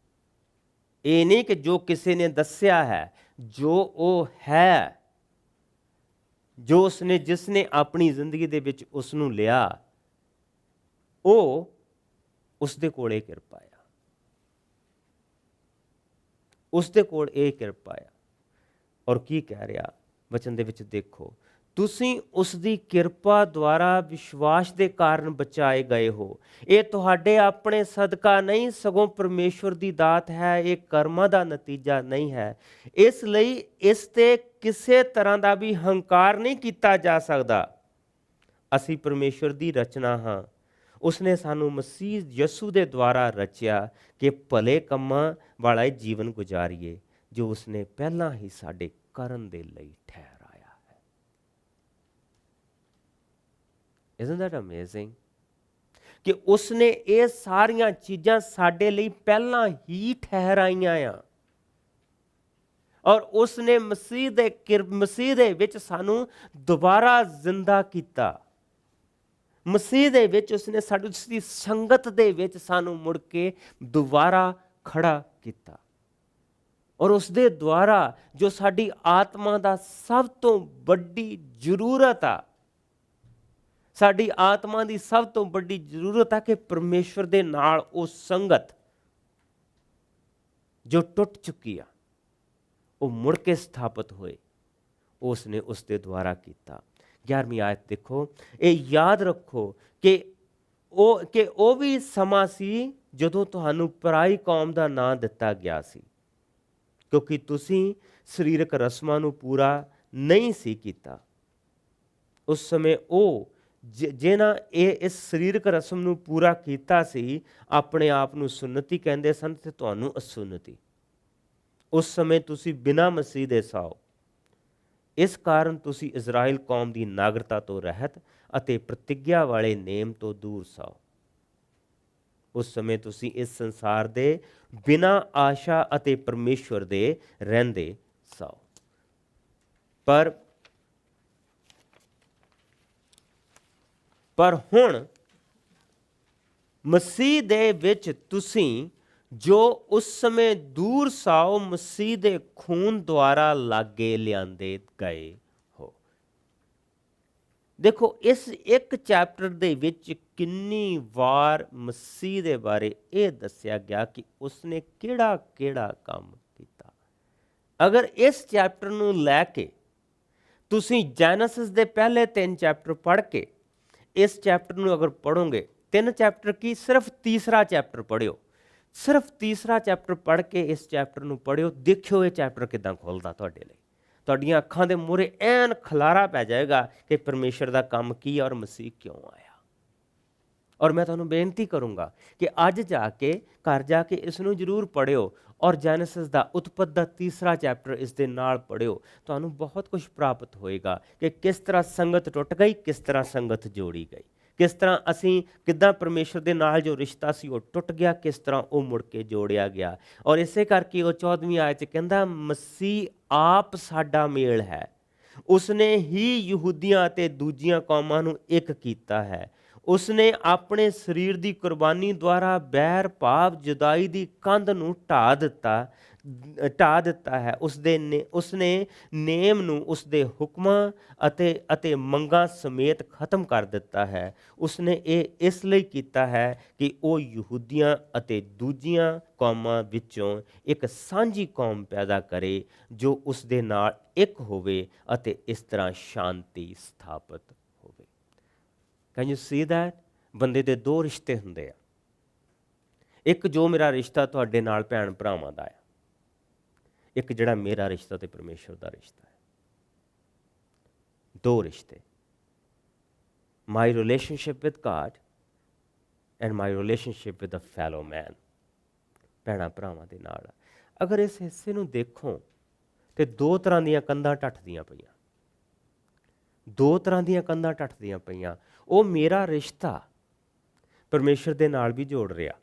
ਇਹ ਨਹੀਂ ਕਿ ਜੋ ਕਿਸੇ ਨੇ ਦੱਸਿਆ ਹੈ, ਜੋ ਉਹ ਹੈ, ਜੋ ਜਿਸ ਨੇ ਆਪਣੀ ਜ਼ਿੰਦਗੀ ਦੇ ਵਿੱਚ ਉਸ ਨੂੰ ਲਿਆ, ਉਹ ਉਸਦੇ ਕੋਲ ਇਹ ਕਿਰਪਾ ਆ, ਉਸਦੇ ਕੋਲ ਇਹ ਕਿਰਪਾ ਆ। ਔਰ ਕੀ ਕਹਿ ਰਿਹਾ ਵਚਨ ਦੇ ਵਿੱਚ ਦੇਖੋ, ਤੁਸੀਂ ਉਸ ਦੀ ਕਿਰਪਾ ਦੁਆਰਾ ਵਿਸ਼ਵਾਸ ਦੇ ਕਾਰਨ ਬਚਾਏ ਗਏ ਹੋ। ਇਹ ਤੁਹਾਡੇ ਆਪਣੇ ਸਦਕਾ ਨਹੀਂ, ਸਗੋਂ ਪਰਮੇਸ਼ਵਰ ਦੀ ਦਾਤ ਹੈ, ਇਹ ਕਰਮਾਂ ਦਾ ਨਤੀਜਾ ਨਹੀਂ ਹੈ। ਇਸ ਲਈ ਇਸ ਤੇ ਕਿਸੇ ਤਰ੍ਹਾਂ ਦਾ ਵੀ ਹੰਕਾਰ ਨਹੀਂ ਕੀਤਾ ਜਾ ਸਕਦਾ। ਅਸੀਂ ਪਰਮੇਸ਼ਵਰ ਦੀ ਰਚਨਾ ਹਾਂ। ਉਸਨੇ ਸਾਨੂੰ ਮਸੀਹ ਯਸੂ ਦੇ ਦੁਆਰਾ ਰਚਿਆ ਕਿ ਭਲੇ ਕੰਮਾਂ ਵਾਲਾ ਜੀਵਨ ਗੁਜ਼ਾਰੀਏ, ਜੋ ਉਸਨੇ ਪਹਿਲਾਂ ਹੀ ਸਾਡੇ ਕਰਨ ਦੇ ਲਈ ਠਹਿਰਾਇਆ ਹੈ। Isn't that amazing? ਕਿ ਉਸਨੇ ਇਹ ਸਾਰੀਆਂ ਚੀਜ਼ਾਂ ਸਾਡੇ ਲਈ ਪਹਿਲਾਂ ਹੀ ਠਹਿਰਾਈਆਂ ਆ, ਔਰ ਉਸਨੇ ਮਸੀਹ ਦੇ ਵਿੱਚ ਸਾਨੂੰ ਦੁਬਾਰਾ ਜ਼ਿੰਦਾ ਕੀਤਾ। ਮਸੀਹ ਦੇ ਵਿੱਚ ਉਸਨੇ ਸਾਡੀ ਸੰਗਤ ਦੇ ਵਿੱਚ ਸਾਨੂੰ ਮੁੜ ਕੇ ਦੁਬਾਰਾ ਖੜਾ ਕੀਤਾ। ਔਰ ਉਸਦੇ ਦੁਆਰਾ ਜੋ ਸਾਡੀ ਆਤਮਾ ਦਾ ਸਭ ਤੋਂ ਵੱਡੀ ਜ਼ਰੂਰਤ ਆ, ਸਾਡੀ ਆਤਮਾ ਦੀ ਸਭ ਤੋਂ ਵੱਡੀ ਜ਼ਰੂਰਤ ਆ ਕਿ ਪਰਮੇਸ਼ਵਰ ਦੇ ਨਾਲ ਉਹ ਸੰਗਤ ਜੋ ਟੁੱਟ ਚੁੱਕੀ ਆ, ਉਹ ਮੁੜ ਕੇ ਸਥਾਪਿਤ ਹੋਏ, ਉਸਨੇ ਉਸਦੇ ਦੁਆਰਾ ਕੀਤਾ। 11ਵੀਂ ਆਇਤ ਦੇਖੋ, ਇਹ ਯਾਦ ਰੱਖੋ ਕਿ ਉਹ ਵੀ ਸਮਾਂ ਸੀ ਜਦੋਂ ਤੁਹਾਨੂੰ ਪਰਾਈ ਕੌਮ ਦਾ ਨਾਂ ਦਿੱਤਾ ਗਿਆ ਸੀ, ਕਿਉਂਕਿ ਤੁਸੀਂ ਸਰੀਰਕ ਰਸਮਾਂ ਨੂੰ ਪੂਰਾ ਨਹੀਂ ਸੀ ਕੀਤਾ। ਉਸ ਸਮੇਂ ਉਹ ਜਿਨ੍ਹਾਂ ਇਸ ਸਰੀਰਕ ਰਸਮ ਨੂੰ ਪੂਰਾ ਕੀਤਾ ਸੀ, ਆਪਣੇ ਆਪ ਨੂੰ ਸੁੰਨਤੀ ਕਹਿੰਦੇ ਸਨ ਤੇ ਤੁਹਾਨੂੰ ਅਸੁੰਨਤੀ। ਉਸ ਸਮੇਂ ਤੁਸੀਂ ਬਿਨਾਂ ਮਸੀਹ ਦੇ ਸਾਓ। ਇਸ ਕਾਰਨ ਤੁਸੀਂ ਇਜ਼ਰਾਈਲ ਕੌਮ ਦੀ ਨਾਗਰਿਕਤਾ ਤੋਂ ਰਹਿਤ ਅਤੇ ਪ੍ਰਤਿੱਗਿਆ ਵਾਲੇ ਨੇਮ ਤੋਂ ਦੂਰ ਸਾਓ। ਉਸ ਸਮੇਂ ਤੁਸੀਂ ਇਸ ਸੰਸਾਰ ਦੇ ਬਿਨਾਂ ਆਸ਼ਾ ਅਤੇ ਪਰਮੇਸ਼ਵਰ ਦੇ ਰਹਿੰਦੇ ਸਾਓ। ਪਰ ਹੁਣ ਮਸੀਹ ਦੇ ਵਿੱਚ ਤੁਸੀਂ ਜੋ ਉਸ ਸਮੇਂ ਦੂਰ ਸਾਓ, ਮਸੀਹ ਦੇ ਖੂਨ ਦੁਆਰਾ ਲਾਗੇ ਲਿਆਂਦੇ ਗਏ ਹੋ। ਦੇਖੋ, ਇਸ ਇੱਕ ਚੈਪਟਰ ਦੇ ਵਿੱਚ ਕਿੰਨੀ ਵਾਰ ਮਸੀਹ ਦੇ ਬਾਰੇ ਇਹ ਦੱਸਿਆ ਗਿਆ ਕਿ ਉਸਨੇ ਕਿਹੜਾ ਕਿਹੜਾ ਕੰਮ ਕੀਤਾ। ਅਗਰ ਇਸ ਚੈਪਟਰ ਨੂੰ ਲੈ ਕੇ ਤੁਸੀਂ ਜੈਨੇਸਿਸ ਦੇ ਪਹਿਲੇ 3 ਚੈਪਟਰ ਪੜ੍ਹ ਕੇ ਇਸ ਚੈਪਟਰ ਨੂੰ ਅਗਰ ਪੜ੍ਹੋਗੇ, 3 ਚੈਪਟਰ ਕੀ, ਸਿਰਫ ਤੀਸਰਾ ਚੈਪਟਰ ਪੜ੍ਹਿਓ, ਸਿਰਫ ਤੀਸਰਾ ਚੈਪਟਰ ਪੜ੍ਹ ਕੇ ਇਸ ਚੈਪਟਰ ਨੂੰ ਪੜ੍ਹਿਓ, ਦੇਖਿਓ ਇਹ ਚੈਪਟਰ ਕਿੱਦਾਂ ਖੁੱਲ੍ਹਦਾ ਤੁਹਾਡੇ ਲਈ। ਤੁਹਾਡੀਆਂ ਅੱਖਾਂ ਦੇ ਮੂਹਰੇ ਐਨ ਖਲਾਰਾ ਪੈ ਜਾਏਗਾ ਕਿ ਪਰਮੇਸ਼ਰ ਦਾ ਕੰਮ ਕੀ ਔਰ ਮਸੀਹ ਕਿਉਂ ਆਇਆ। ਔਰ ਮੈਂ ਤੁਹਾਨੂੰ ਬੇਨਤੀ ਕਰੂੰਗਾ ਕਿ ਅੱਜ ਜਾ ਕੇ ਘਰ ਜਾ ਕੇ ਇਸ ਨੂੰ ਜ਼ਰੂਰ ਪੜ੍ਹਿਓ ਔਰ ਜੈਨੇਸਿਸ ਦਾ ਉਤਪਤ ਦਾ ਤੀਸਰਾ ਚੈਪਟਰ ਇਸ ਦੇ ਨਾਲ ਪੜ੍ਹਿਓ। ਤੁਹਾਨੂੰ ਬਹੁਤ ਕੁਝ ਪ੍ਰਾਪਤ ਹੋਏਗਾ ਕਿ ਕਿਸ ਤਰ੍ਹਾਂ ਸੰਗਤ ਟੁੱਟ ਗਈ, ਕਿਸ ਤਰ੍ਹਾਂ ਸੰਗਤ ਜੋੜੀ ਗਈ, ਕਿਸ ਤਰ੍ਹਾਂ ਅਸੀਂ ਕਿੱਦਾਂ ਪਰਮੇਸ਼ਰ ਦੇ ਨਾਲ ਜੋ ਰਿਸ਼ਤਾ ਸੀ ਉਹ ਟੁੱਟ ਗਿਆ, ਕਿਸ ਤਰ੍ਹਾਂ ਉਹ ਮੁੜ ਕੇ ਜੋੜਿਆ ਗਿਆ। ਔਰ ਇਸੇ ਕਰਕੇ ਉਹ 14ਵੀਂ ਆਇਤ 'ਚ ਕਹਿੰਦਾ, ਮਸੀਹ ਆਪ ਸਾਡਾ ਮੇਲ ਹੈ। ਉਸਨੇ ਹੀ ਯਹੂਦੀਆਂ ਅਤੇ ਦੂਜੀਆਂ ਕੌਮਾਂ ਨੂੰ ਇੱਕ ਕੀਤਾ ਹੈ। ਉਸਨੇ ਆਪਣੇ ਸਰੀਰ ਦੀ ਕੁਰਬਾਨੀ ਦੁਆਰਾ ਬੈਰ ਭਾਵ ਜੁਦਾਈ ਦੀ ਕੰਧ ਨੂੰ ਢਾਹ ਦਿੱਤਾ ਹੈ। ਉਸਨੇ ਨੇਮ ਨੂੰ ਉਸਦੇ ਹੁਕਮਾਂ ਅਤੇ ਮੰਗਾਂ ਸਮੇਤ ਖਤਮ ਕਰ ਦਿੱਤਾ ਹੈ। ਉਸਨੇ ਇਹ ਇਸ ਲਈ ਕੀਤਾ ਹੈ ਕਿ ਉਹ ਯਹੂਦੀਆਂ ਅਤੇ ਦੂਜੀਆਂ ਕੌਮਾਂ ਵਿੱਚੋਂ ਇੱਕ ਸਾਂਝੀ ਕੌਮ ਪੈਦਾ ਕਰੇ ਜੋ ਉਸਦੇ ਨਾਲ ਇੱਕ ਹੋਵੇ ਅਤੇ ਇਸ ਤਰ੍ਹਾਂ ਸ਼ਾਂਤੀ ਸਥਾਪਿਤ ਹੋਵੇ। Can you C that? ਬੰਦੇ ਦੇ 2 ਰਿਸ਼ਤੇ ਹੁੰਦੇ ਆ। ਇੱਕ ਜੋ ਮੇਰਾ ਰਿਸ਼ਤਾ ਤੁਹਾਡੇ ਨਾਲ ਭੈਣ ਭਰਾਵਾਂ ਦਾ ਆ, ਇੱਕ ਜਿਹੜਾ ਮੇਰਾ ਰਿਸ਼ਤਾ ਤੇ ਪਰਮੇਸ਼ਰ ਦਾ ਰਿਸ਼ਤਾ ਹੈ। 2 ਰਿਸ਼ਤੇ, my relationship with God and my relationship with a fellow man. ਭੈਣਾਂ ਭਰਾਵਾਂ ਦੇ ਨਾਲ ਅਗਰ ਇਸ ਹਿੱਸੇ ਨੂੰ ਦੇਖੋ ਤੇ 2 ਤਰ੍ਹਾਂ ਦੀਆਂ ਕੰਧਾਂ ਟੱਟਦੀਆਂ ਪਈਆਂ, 2 ਤਰ੍ਹਾਂ ਦੀਆਂ ਕੰਧਾਂ ਟੱਟਦੀਆਂ ਪਈਆਂ। ਉਹ ਮੇਰਾ ਰਿਸ਼ਤਾ ਪਰਮੇਸ਼ਰ ਦੇ ਨਾਲ ਵੀ ਜੋੜ ਰਿਹਾ,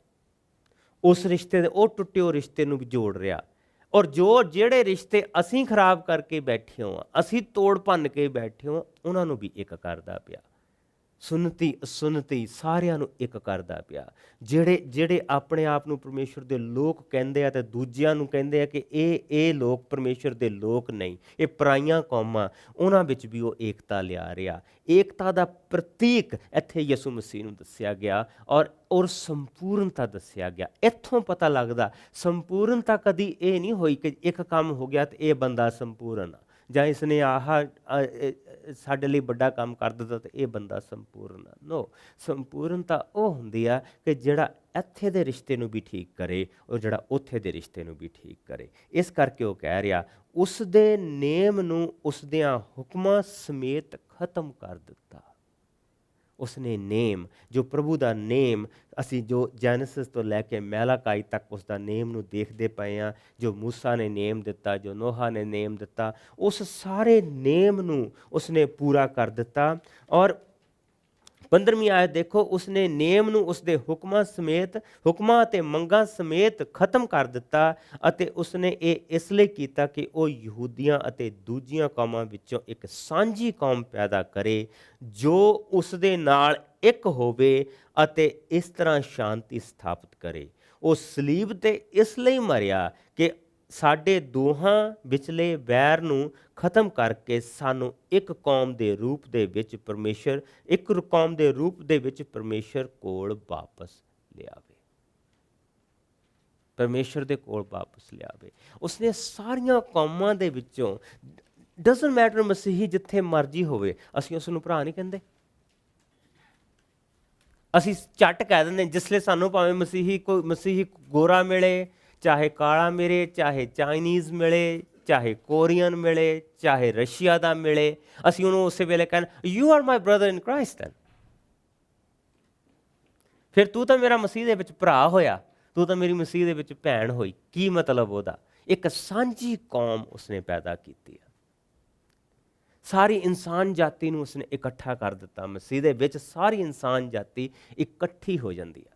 ਉਸ ਰਿਸ਼ਤੇ ਦੇ ਉਹ ਟੁੱਟੇ ਹੋਏ ਰਿਸ਼ਤੇ ਨੂੰ ਵੀ ਜੋੜ ਰਿਹਾ। ਔਰ ਜਿਹੜੇ ਰਿਸ਼ਤੇ ਅਸੀਂ ਖਰਾਬ ਕਰਕੇ ਬੈਠੇ ਹਾਂ, ਅਸੀਂ ਤੋੜ ਭੰਨ ਕੇ ਬੈਠੇ ਹਾਂ, ਉਹਨਾਂ ਨੂੰ ਵੀ ਇੱਕ ਕਰਦਾ ਪਿਆ। ਸੁਨਤੀ ਅਸੁਨਤੀ ਸਾਰਿਆਂ ਨੂੰ ਇੱਕ ਕਰਦਾ ਪਿਆ। ਜਿਹੜੇ ਆਪਣੇ ਆਪ ਨੂੰ ਪਰਮੇਸ਼ਰ ਦੇ ਲੋਕ ਕਹਿੰਦੇ ਆ ਤੇ ਦੂਜਿਆਂ ਨੂੰ ਕਹਿੰਦੇ ਆ ਕਿ ਇਹ ਲੋਕ ਪਰਮੇਸ਼ਰ ਦੇ ਲੋਕ ਨਹੀਂ, ਇਹ ਪਰਾਈਆਂ ਕੌਮਾਂ, ਉਹਨਾਂ ਵਿੱਚ ਵੀ ਉਹ ਏਕਤਾ ਲਿਆ ਰਿਹਾ। ਏਕਤਾ ਦਾ ਪ੍ਰਤੀਕ ਇੱਥੇ ਯਿਸੂ ਮਸੀਹ ਨੂੰ ਦੱਸਿਆ ਗਿਆ ਔਰ ਸੰਪੂਰਨਤਾ ਦੱਸਿਆ ਗਿਆ। ਇੱਥੋਂ ਪਤਾ ਲੱਗਦਾ ਸੰਪੂਰਨਤਾ ਕਦੀ ਇਹ ਨਹੀਂ ਹੋਈ ਕਿ ਇੱਕ ਕੰਮ ਹੋ ਗਿਆ ਤੇ ਇਹ ਬੰਦਾ ਸੰਪੂਰਨ ਆ, ਜਾਂ ਇਸਨੇ ਸਾਡੇ ਲਈ ਵੱਡਾ ਕੰਮ ਕਰ ਦਿੱਤਾ ਤੇ ਇਹ ਬੰਦਾ ਸੰਪੂਰਨ ਆ। ਨੋ, ਸੰਪੂਰਨਤਾ ਉਹ ਹੁੰਦੀ ਆ ਕਿ ਜਿਹੜਾ ਇੱਥੇ ਦੇ ਰਿਸ਼ਤੇ ਨੂੰ ਵੀ ਠੀਕ ਕਰੇ ਔਰ ਜਿਹੜਾ ਉੱਥੇ ਦੇ ਰਿਸ਼ਤੇ ਨੂੰ ਵੀ ਠੀਕ ਕਰੇ। ਇਸ ਕਰਕੇ ਉਹ ਕਹਿ ਰਿਹਾ ਉਸ ਦੇ ਨੇਮ ਨੂੰ ਉਸ ਦਿਆਂ ਹੁਕਮਾਂ ਸਮੇਤ ਖਤਮ ਕਰ ਦਿੱਤਾ। ਉਸਨੇ ਨੇਮ, ਜੋ ਪ੍ਰਭੂ ਦਾ ਨੇਮ, ਅਸੀਂ ਜੋ ਜੈਨਸਿਸ ਤੋਂ ਲੈ ਕੇ ਮੈਲਾਕਾਈ ਤੱਕ ਉਸ ਦਾ ਨੇਮ ਨੂੰ ਦੇਖਦੇ ਪਏ ਹਾਂ, ਜੋ ਮੂਸਾ ਨੇ ਨੇਮ ਦਿੱਤਾ, ਜੋ ਨੋਹਾ ਨੇ ਨੇਮ ਦਿੱਤਾ, ਉਸ ਸਾਰੇ ਨੇਮ ਨੂੰ ਉਸਨੇ ਪੂਰਾ ਕਰ ਦਿੱਤਾ। ਔਰ 15ਵੀਂ ਆਇਤ ਦੇਖੋ, ਉਸਨੇ ਨੇਮ ਨੂੰ ਉਸਦੇ ਹੁਕਮਾਂ ਅਤੇ ਮੰਗਾਂ ਸਮੇਤ ਖਤਮ ਕਰ ਦਿੱਤਾ ਅਤੇ ਉਸਨੇ ਇਹ ਇਸ ਲਈ ਕੀਤਾ ਕਿ ਉਹ ਯਹੂਦੀਆਂ ਅਤੇ ਦੂਜੀਆਂ ਕੌਮਾਂ ਵਿੱਚੋਂ ਇੱਕ ਸਾਂਝੀ ਕੌਮ ਪੈਦਾ ਕਰੇ ਜੋ ਉਸ ਦੇ ਨਾਲ ਇੱਕ ਹੋਵੇ ਅਤੇ ਇਸ ਤਰ੍ਹਾਂ ਸ਼ਾਂਤੀ ਸਥਾਪਿਤ ਕਰੇ। ਉਹ ਸਲੀਬ ਤੇ ਇਸ ਲਈ ਮਰਿਆ ਕਿ ਸਾਡੇ ਦੋਹਾਂ ਵਿਚਲੇ ਵੈਰ ਨੂੰ ਖਤਮ ਕਰਕੇ ਸਾਨੂੰ ਇੱਕ ਕੌਮ ਦੇ ਰੂਪ ਦੇ ਵਿੱਚ ਪਰਮੇਸ਼ਰ ਕੋਲ ਵਾਪਸ ਲਿਆਵੇ। ਪਰਮੇਸ਼ਰ ਦੇ ਕੋਲ ਵਾਪਸ ਲਿਆਵੇ। ਉਸਨੇ ਸਾਰੀਆਂ ਕੌਮਾਂ ਦੇ ਵਿੱਚੋਂ, ਡਜ਼ਨਟ ਮੈਟਰ ਮਸੀਹੀ ਜਿੱਥੇ ਮਰਜ਼ੀ ਹੋਵੇ, ਅਸੀਂ ਉਸ ਨੂੰ ਭਰਾ ਨਹੀਂ ਕਹਿੰਦੇ। ਅਸੀਂ ਝੱਟ ਕਹਿ ਦਿੰਦੇ ਜਿਸਲੇ ਸਾਨੂੰ ਭਾਵੇਂ ਮਸੀਹੀ ਗੋਰਾ ਮਿਲੇ, ਚਾਹੇ ਕਾਲਾ ਮਿਲੇ, ਚਾਹੇ ਚਾਈਨੀਜ਼ ਮਿਲੇ, ਚਾਹੇ ਕੋਰੀਅਨ ਮਿਲੇ, ਚਾਹੇ ਰਸ਼ੀਆ ਦਾ ਮਿਲੇ, ਅਸੀਂ ਉਹਨੂੰ ਉਸੇ ਵੇਲੇ ਕਹਿੰਦੇ you are my brother in Christ. ਫਿਰ ਤੂੰ ਤਾਂ ਮੇਰਾ ਮਸੀਹ ਦੇ ਵਿੱਚ ਭਰਾ ਹੋਇਆ, ਤੂੰ ਤਾਂ ਮੇਰੀ ਮਸੀਹ ਦੇ ਵਿੱਚ ਭੈਣ ਹੋਈ। ਕੀ ਮਤਲਬ ਉਹਦਾ? ਇੱਕ ਸਾਂਝੀ ਕੌਮ ਉਸਨੇ ਪੈਦਾ ਕੀਤੀ ਆ। ਸਾਰੀ ਇਨਸਾਨ ਜਾਤੀ ਨੂੰ ਉਸਨੇ ਇਕੱਠਾ ਕਰ ਦਿੱਤਾ। ਮਸੀਹ ਦੇ ਵਿੱਚ ਸਾਰੀ ਇਨਸਾਨ ਜਾਤੀ ਇਕੱਠੀ ਹੋ ਜਾਂਦੀ ਆ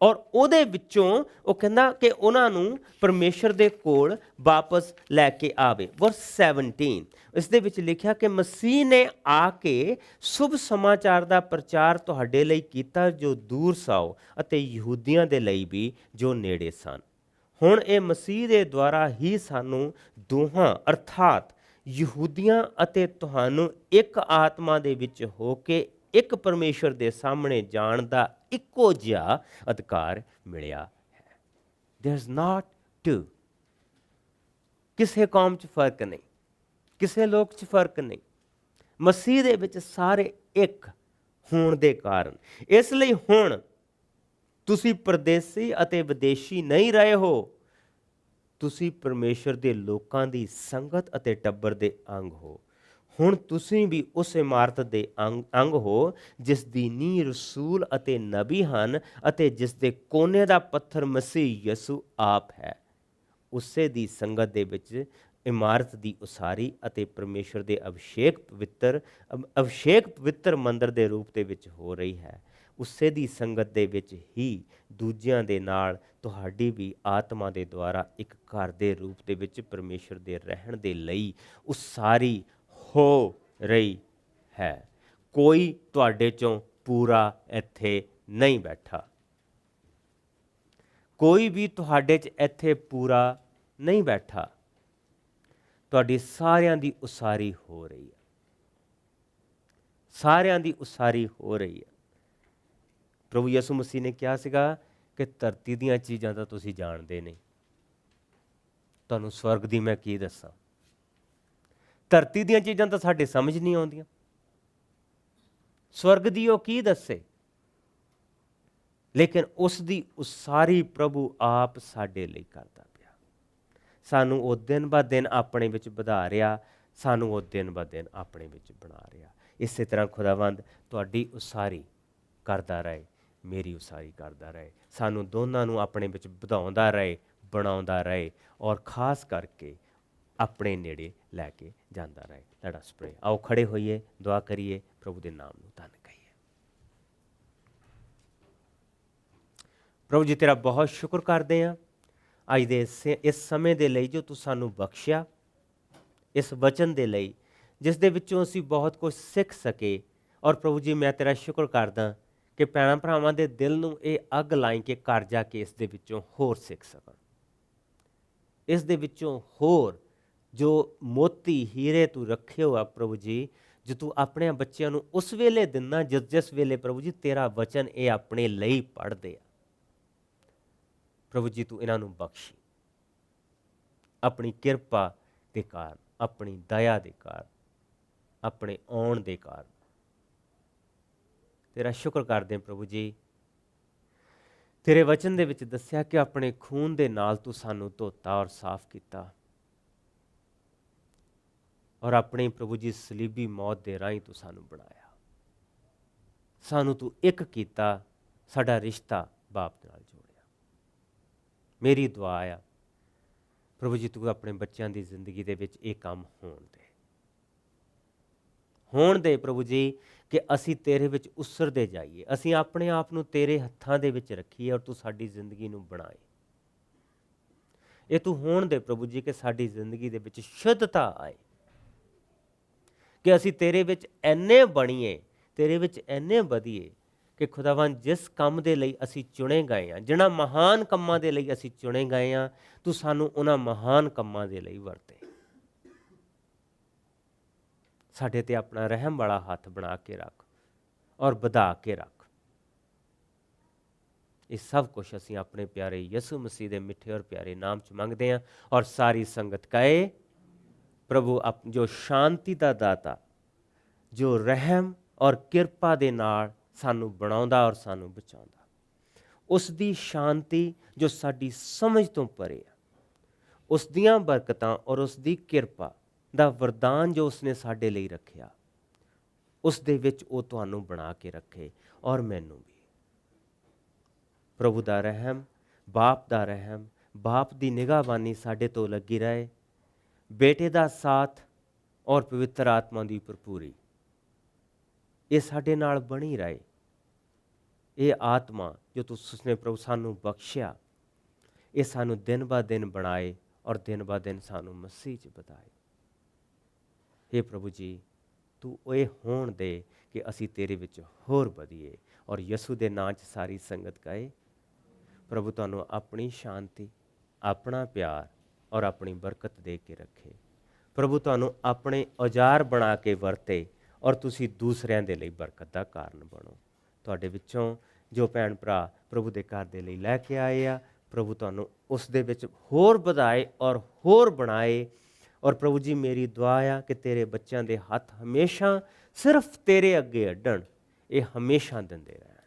ਔਰ ਉਹਦੇ ਵਿੱਚੋਂ ਉਹ ਕਹਿੰਦਾ ਕਿ ਉਹਨਾਂ ਨੂੰ ਪਰਮੇਸ਼ਰ ਦੇ ਕੋਲ ਵਾਪਸ ਲੈ ਕੇ ਆਵੇ। ਵਰਸ 17 ਇਸ ਦੇ ਵਿੱਚ ਲਿਖਿਆ ਕਿ ਮਸੀਹ ਨੇ ਆ ਕੇ ਸ਼ੁਭ ਸਮਾਚਾਰ ਦਾ ਪ੍ਰਚਾਰ ਤੁਹਾਡੇ ਲਈ ਕੀਤਾ ਜੋ ਦੂਰ ਸਨ ਅਤੇ ਯਹੂਦੀਆਂ ਦੇ ਲਈ ਵੀ ਜੋ ਨੇੜੇ ਸਨ। ਹੁਣ ਇਹ ਮਸੀਹ ਦੇ ਦੁਆਰਾ ਹੀ ਸਾਨੂੰ ਦੋਹਾਂ ਅਰਥਾਤ ਯਹੂਦੀਆਂ ਅਤੇ ਤੁਹਾਨੂੰ ਇੱਕ ਆਤਮਾ ਦੇ ਵਿੱਚ ਹੋ ਕੇ ਇੱਕ ਪਰਮੇਸ਼ਰ ਦੇ ਸਾਹਮਣੇ ਜਾਣ ਦਾ ਇੱਕੋ ਜਿਹਾ ਅਧਿਕਾਰ ਮਿਲਿਆ ਹੈ। There is not two। ਕਿਸੇ ਕੌਮ 'ਚ ਫਰਕ ਨਹੀਂ, ਕਿਸੇ ਲੋਕ 'ਚ ਫਰਕ ਨਹੀਂ। ਮਸੀਹ ਦੇ ਵਿੱਚ ਸਾਰੇ ਇੱਕ ਹੋਣ ਦੇ ਕਾਰਨ, ਇਸ ਲਈ ਹੁਣ ਤੁਸੀਂ ਪਰਦੇਸੀ ਅਤੇ ਵਿਦੇਸ਼ੀ ਨਹੀਂ ਰਹੇ ਹੋ, ਤੁਸੀਂ ਪਰਮੇਸ਼ਰ ਦੇ ਲੋਕਾਂ ਦੀ ਸੰਗਤ ਅਤੇ ਟੱਬਰ ਦੇ ਅੰਗ ਹੋ। ਹੁਣ ਤੁਸੀਂ ਵੀ ਉਸ ਇਮਾਰਤ ਦੇ ਅੰਗ ਹੋ ਜਿਸ ਦੀ ਨੀਂਹ ਰਸੂਲ ਅਤੇ ਨਬੀ ਹਨ ਅਤੇ ਜਿਸ ਦੇ ਕੋਨੇ ਦਾ ਪੱਥਰ ਮਸੀਹ ਯਿਸੂ ਆਪ ਹੈ। ਉਸੇ ਦੀ ਸੰਗਤ ਦੇ ਵਿੱਚ ਇਮਾਰਤ ਦੀ ਉਸਾਰੀ ਅਤੇ ਪਰਮੇਸ਼ਰ ਦੇ ਅਭਿਸ਼ੇਕ ਪਵਿੱਤਰ ਮੰਦਰ ਦੇ ਰੂਪ ਦੇ ਵਿੱਚ ਹੋ ਰਹੀ ਹੈ। ਉਸੇ ਦੀ ਸੰਗਤ ਦੇ ਵਿੱਚ ਹੀ ਦੂਜਿਆਂ ਦੇ ਨਾਲ ਤੁਹਾਡੀ ਵੀ ਆਤਮਾ ਦੇ ਦੁਆਰਾ ਇੱਕ ਘਰ ਦੇ ਰੂਪ ਦੇ ਵਿੱਚ ਪਰਮੇਸ਼ਰ ਦੇ ਰਹਿਣ ਦੇ ਲਈ ਉਸਾਰੀ ਹੋ ਰਹੀ ਹੈ। ਕੋਈ ਤੁਹਾਡੇ ਚੋਂ ਪੂਰਾ ਇੱਥੇ ਨਹੀਂ ਬੈਠਾ, ਕੋਈ ਵੀ ਤੁਹਾਡੇ 'ਚ ਇੱਥੇ ਪੂਰਾ ਨਹੀਂ ਬੈਠਾ। ਤੁਹਾਡੀ ਸਾਰਿਆਂ ਦੀ ਉਸਾਰੀ ਹੋ ਰਹੀ ਹੈ, ਸਾਰਿਆਂ ਦੀ ਉਸਾਰੀ ਹੋ ਰਹੀ ਹੈ। ਪ੍ਰਭੂ ਯਿਸੂ ਮਸੀਹ ਨੇ ਕਿਹਾ ਸੀਗਾ ਕਿ ਧਰਤੀ ਦੀਆਂ ਚੀਜ਼ਾਂ ਤਾਂ ਤੁਸੀਂ ਜਾਣਦੇ ਨਹੀਂ, ਤੁਹਾਨੂੰ ਸਵਰਗ ਦੀ ਮੈਂ ਕੀ ਦੱਸਾਂ। ਧਰਤੀ ਦੀਆਂ ਚੀਜ਼ਾਂ ਤਾਂ ਸਾਡੇ ਸਮਝ ਨਹੀਂ ਆਉਂਦੀਆਂ, ਸਵਰਗ ਦੀ ਉਹ ਕੀ ਦੱਸੇ। ਲੇਕਿਨ ਉਸ ਦੀ ਉਸਾਰੀ ਪ੍ਰਭੂ ਆਪ ਸਾਡੇ ਲਈ ਕਰਦਾ ਪਿਆ। ਸਾਨੂੰ ਉਹ ਦਿਨ ਬ ਦਿਨ ਆਪਣੇ ਵਿੱਚ ਵਧਾ ਰਿਹਾ, ਸਾਨੂੰ ਉਹ ਦਿਨ ਬ ਦਿਨ ਆਪਣੇ ਵਿੱਚ ਬਣਾ ਰਿਹਾ। ਇਸੇ ਤਰ੍ਹਾਂ ਖੁਦਾਵੰਦ ਤੁਹਾਡੀ ਉਸਾਰੀ ਕਰਦਾ ਰਹੇ, ਮੇਰੀ ਉਸਾਰੀ ਕਰਦਾ ਰਹੇ, ਸਾਨੂੰ ਦੋਨਾਂ ਨੂੰ ਆਪਣੇ ਵਿੱਚ ਵਧਾਉਂਦਾ ਰਹੇ, ਬਣਾਉਂਦਾ ਰਹੇ ਔਰ ਖਾਸ ਕਰਕੇ ਆਪਣੇ ਨੇੜੇ ਲੈ ਕੇ ਜਾਂਦਾ ਰਹੇ। Let us pray. ਆਓ ਖੜੇ ਹੋਈਏ, ਦੁਆ ਕਰੀਏ, ਪ੍ਰਭੂ ਦੇ ਨਾਮ ਨੂੰ ਧੰਨ ਕਹੀਏ। ਪ੍ਰਭੂ ਜੀ ਤੇਰਾ ਬਹੁਤ ਸ਼ੁਕਰ ਕਰਦੇ ਹਾਂ ਅੱਜ ਦੇ ਇਸ ਸਮੇਂ ਦੇ ਲਈ ਜੋ ਤੂੰ ਸਾਨੂੰ ਬਖਸ਼ਿਆ, ਇਸ ਵਚਨ ਦੇ ਲਈ ਜਿਸ ਦੇ ਵਿੱਚੋਂ ਅਸੀਂ ਬਹੁਤ ਕੁਝ ਸਿੱਖ ਸਕੇ ਔਰ ਪ੍ਰਭੂ ਜੀ ਮੈਂ ਤੇਰਾ ਸ਼ੁਕਰ ਕਰਦਾ ਕਿ ਭੈਣਾਂ ਭਰਾਵਾਂ ਦੇ ਦਿਲ ਨੂੰ ਇਹ ਅੱਗ ਲਾਈ ਕਿ ਘਰ ਜਾ ਕੇ ਇਸ ਦੇ ਵਿੱਚੋਂ ਹੋਰ ਸਿੱਖ ਸਕਣ, ਇਸ ਦੇ ਵਿੱਚੋਂ ਹੋਰ ਜੋ ਮੋਤੀ ਹੀਰੇ ਤੂੰ ਰੱਖੇ ਹੋ ਆ ਪ੍ਰਭੂ ਜੀ, ਜੋ ਤੂੰ ਆਪਣੇ ਬੱਚਿਆਂ ਨੂੰ ਉਸ ਵੇਲੇ ਦਿੰਦਾ ਜਿਸ ਵੇਲੇ ਪ੍ਰਭੂ ਜੀ ਤੇਰਾ ਵਚਨ ਇਹ ਆਪਣੇ ਲਈ ਪੜ੍ਹਦੇ ਆ। ਪ੍ਰਭੂ ਜੀ ਤੂੰ ਇਹਨਾਂ ਨੂੰ ਬਖਸ਼ੀ ਆਪਣੀ ਕਿਰਪਾ ਦੇ ਕਾਰਨ, ਆਪਣੀ ਦਇਆ ਦੇ ਕਾਰਨ, ਆਪਣੇ ਆਉਣ ਦੇ ਕਾਰਨ। ਤੇਰਾ ਸ਼ੁਕਰ ਕਰਦੇ ਹਾਂ ਪ੍ਰਭੂ ਜੀ, ਤੇਰੇ ਵਚਨ ਦੇ ਵਿੱਚ ਦੱਸਿਆ ਕਿ ਆਪਣੇ ਖੂਨ ਦੇ ਨਾਲ ਤੂੰ ਸਾਨੂੰ ਧੋਤਾ ਔਰ ਸਾਫ਼ ਕੀਤਾ, ਔਰ ਆਪਣੀ ਪ੍ਰਭੂ ਜੀ ਸਲੀਬੀ ਮੌਤ ਦੇ ਰਾਹੀਂ ਤੂੰ ਸਾਨੂੰ ਬਣਾਇਆ, ਸਾਨੂੰ ਤੂੰ ਇੱਕ ਕੀਤਾ, ਸਾਡਾ ਰਿਸ਼ਤਾ ਬਾਪ ਦੇ ਨਾਲ ਜੋੜਿਆ। ਮੇਰੀ ਦੁਆ ਆ ਪ੍ਰਭੂ ਜੀ ਤੂੰ ਆਪਣੇ ਬੱਚਿਆਂ ਦੀ ਜ਼ਿੰਦਗੀ ਦੇ ਵਿੱਚ ਇਹ ਕੰਮ ਹੋਣ ਦੇ ਪ੍ਰਭੂ ਜੀ, ਕਿ ਅਸੀਂ ਤੇਰੇ ਵਿੱਚ ਉਸਰਦੇ ਜਾਈਏ, ਅਸੀਂ ਆਪਣੇ ਆਪ ਨੂੰ ਤੇਰੇ ਹੱਥਾਂ ਦੇ ਵਿੱਚ ਰੱਖੀਏ ਔਰ ਤੂੰ ਸਾਡੀ ਜ਼ਿੰਦਗੀ ਨੂੰ ਬਣਾਏ। ਇਹ ਤੂੰ ਹੋਣ ਦੇ ਪ੍ਰਭੂ ਜੀ ਕਿ ਸਾਡੀ ਜ਼ਿੰਦਗੀ ਦੇ ਵਿੱਚ ਸ਼ੁੱਧਤਾ ਆਏ, ਕਿ ਅਸੀਂ ਤੇਰੇ ਵਿੱਚ ਐਨੇ ਬਣੀਏ, ਤੇਰੇ ਵਿੱਚ ਐਨੇ ਵਧੀਏ ਕਿ ਖੁਦਾਵੰਦ ਜਿਸ ਕੰਮ ਦੇ ਲਈ ਅਸੀਂ ਚੁਣੇ ਗਏ ਹਾਂ, ਜਿਹਨਾਂ ਮਹਾਨ ਕੰਮਾਂ ਦੇ ਲਈ ਅਸੀਂ ਚੁਣੇ ਗਏ ਹਾਂ, ਤੂੰ ਸਾਨੂੰ ਉਹਨਾਂ ਮਹਾਨ ਕੰਮਾਂ ਦੇ ਲਈ ਵਰਤੇ। ਸਾਡੇ ਤੇ ਆਪਣਾ ਰਹਿਮ ਵਾਲਾ ਹੱਥ ਬਣਾ ਕੇ ਰੱਖ ਔਰ ਵਧਾ ਕੇ ਰੱਖ। ਇਹ ਸਭ ਕੁਝ ਅਸੀਂ ਆਪਣੇ ਪਿਆਰੇ ਯਿਸੂ ਮਸੀਹ ਦੇ ਮਿੱਠੇ ਔਰ ਪਿਆਰੇ ਨਾਮ 'ਚ ਮੰਗਦੇ ਹਾਂ। ਔਰ ਸਾਰੀ ਸੰਗਤ ਕਹੇ, ਪ੍ਰਭੂ ਜੋ ਸ਼ਾਂਤੀ ਦਾ ਦਾਤਾ, ਜੋ ਰਹਿਮ ਔਰ ਕਿਰਪਾ ਦੇ ਨਾਲ ਸਾਨੂੰ ਬਣਾਉਂਦਾ ਔਰ ਸਾਨੂੰ ਬਚਾਉਂਦਾ, ਉਸ ਦੀ ਸ਼ਾਂਤੀ ਜੋ ਸਾਡੀ ਸਮਝ ਤੋਂ ਪਰੇ ਆ, ਉਸ ਦੀਆਂ ਬਰਕਤਾਂ ਔਰ ਉਸ ਦੀ ਕਿਰਪਾ ਦਾ ਵਰਦਾਨ ਜੋ ਉਸਨੇ ਸਾਡੇ ਲਈ ਰੱਖਿਆ, ਉਸ ਦੇ ਵਿੱਚ ਉਹ ਤੁਹਾਨੂੰ ਬਣਾ ਕੇ ਰੱਖੇ ਔਰ ਮੈਨੂੰ ਵੀ। ਪ੍ਰਭੂ ਦਾ ਰਹਿਮ, ਬਾਪ ਦਾ ਰਹਿਮ, ਬਾਪ ਦੀ ਨਿਗਾਹਬਾਨੀ ਸਾਡੇ ਤੋਂ ਲੱਗੀ ਰਹੇ, ਬੇਟੇ ਦਾ ਸਾਥ ਔਰ ਪਵਿੱਤਰ ਆਤਮਾ ਦੀ ਭਰਪੂਰੀ ਇਹ ਸਾਡੇ ਨਾਲ ਬਣੀ ਰਹੇ। ਇਹ ਆਤਮਾ ਜੋ ਉਸਨੇ ਪ੍ਰਭੂ ਸਾਨੂੰ ਬਖਸ਼ਿਆ, ਇਹ ਸਾਨੂੰ ਦਿਨ ਬਾ ਦਿਨ ਬਣਾਏ ਔਰ ਦਿਨ ਬਾ ਦਿਨ ਸਾਨੂੰ ਮਸੀਹ 'ਚ ਵਧਾਏ। हे ਪ੍ਰਭੂ ਜੀ ਤੂੰ ਇਹ ਹੋਣ ਦੇ ਕਿ ਅਸੀਂ ਤੇਰੇ ਵਿੱਚ ਹੋਰ ਵਧੀਏ। ਔਰ ਯਸੂ ਦੇ ਨਾਂ 'ਚ ਸਾਰੀ ਸੰਗਤ ਕਹੇ, ਪ੍ਰਭੂ ਤੁਹਾਨੂੰ ਆਪਣੀ ਸ਼ਾਂਤੀ, ਆਪਣਾ ਪਿਆਰ ਔਰ ਆਪਣੀ ਬਰਕਤ ਦੇ ਕੇ ਰੱਖੇ। ਪ੍ਰਭੂ ਤੁਹਾਨੂੰ ਆਪਣੇ ਔਜ਼ਾਰ ਬਣਾ ਕੇ ਵਰਤੇ ਔਰ ਤੁਸੀਂ ਦੂਸਰਿਆਂ ਦੇ ਲਈ ਬਰਕਤ ਦਾ ਕਾਰਨ ਬਣੋ। ਤੁਹਾਡੇ ਵਿੱਚੋਂ ਜੋ ਭੈਣ ਭਰਾ ਪ੍ਰਭੂ ਦੇ ਘਰ ਦੇ ਲਈ ਲੈ ਕੇ ਆਏ ਆ, ਪ੍ਰਭੂ ਤੁਹਾਨੂੰ ਉਸ ਦੇ ਵਿੱਚ ਹੋਰ ਵਧਾਏ ਔਰ ਹੋਰ ਬਣਾਏ। ਔਰ ਪ੍ਰਭੂ ਜੀ ਮੇਰੀ ਦੁਆ ਆ ਕਿ ਤੇਰੇ ਬੱਚਿਆਂ ਦੇ ਹੱਥ ਹਮੇਸ਼ਾ ਸਿਰਫ ਤੇਰੇ ਅੱਗੇ ਅੱਡਣ, ਇਹ ਹਮੇਸ਼ਾ ਦਿੰਦੇ ਰਹਿਣ,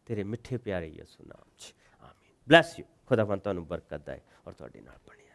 ਤੇਰੇ ਮਿੱਠੇ ਪਿਆਰੇ ਯਿਸੂ ਨਾਮ 'ਚ ਆਮੀਨ। Bless you. ਖੁਦਾਵੰਦ ਤੁਹਾਨੂੰ ਬਰਕਤ ਦੇ ਔਰ ਤੁਹਾਡੇ ਨਾਲ ਬਣੇ।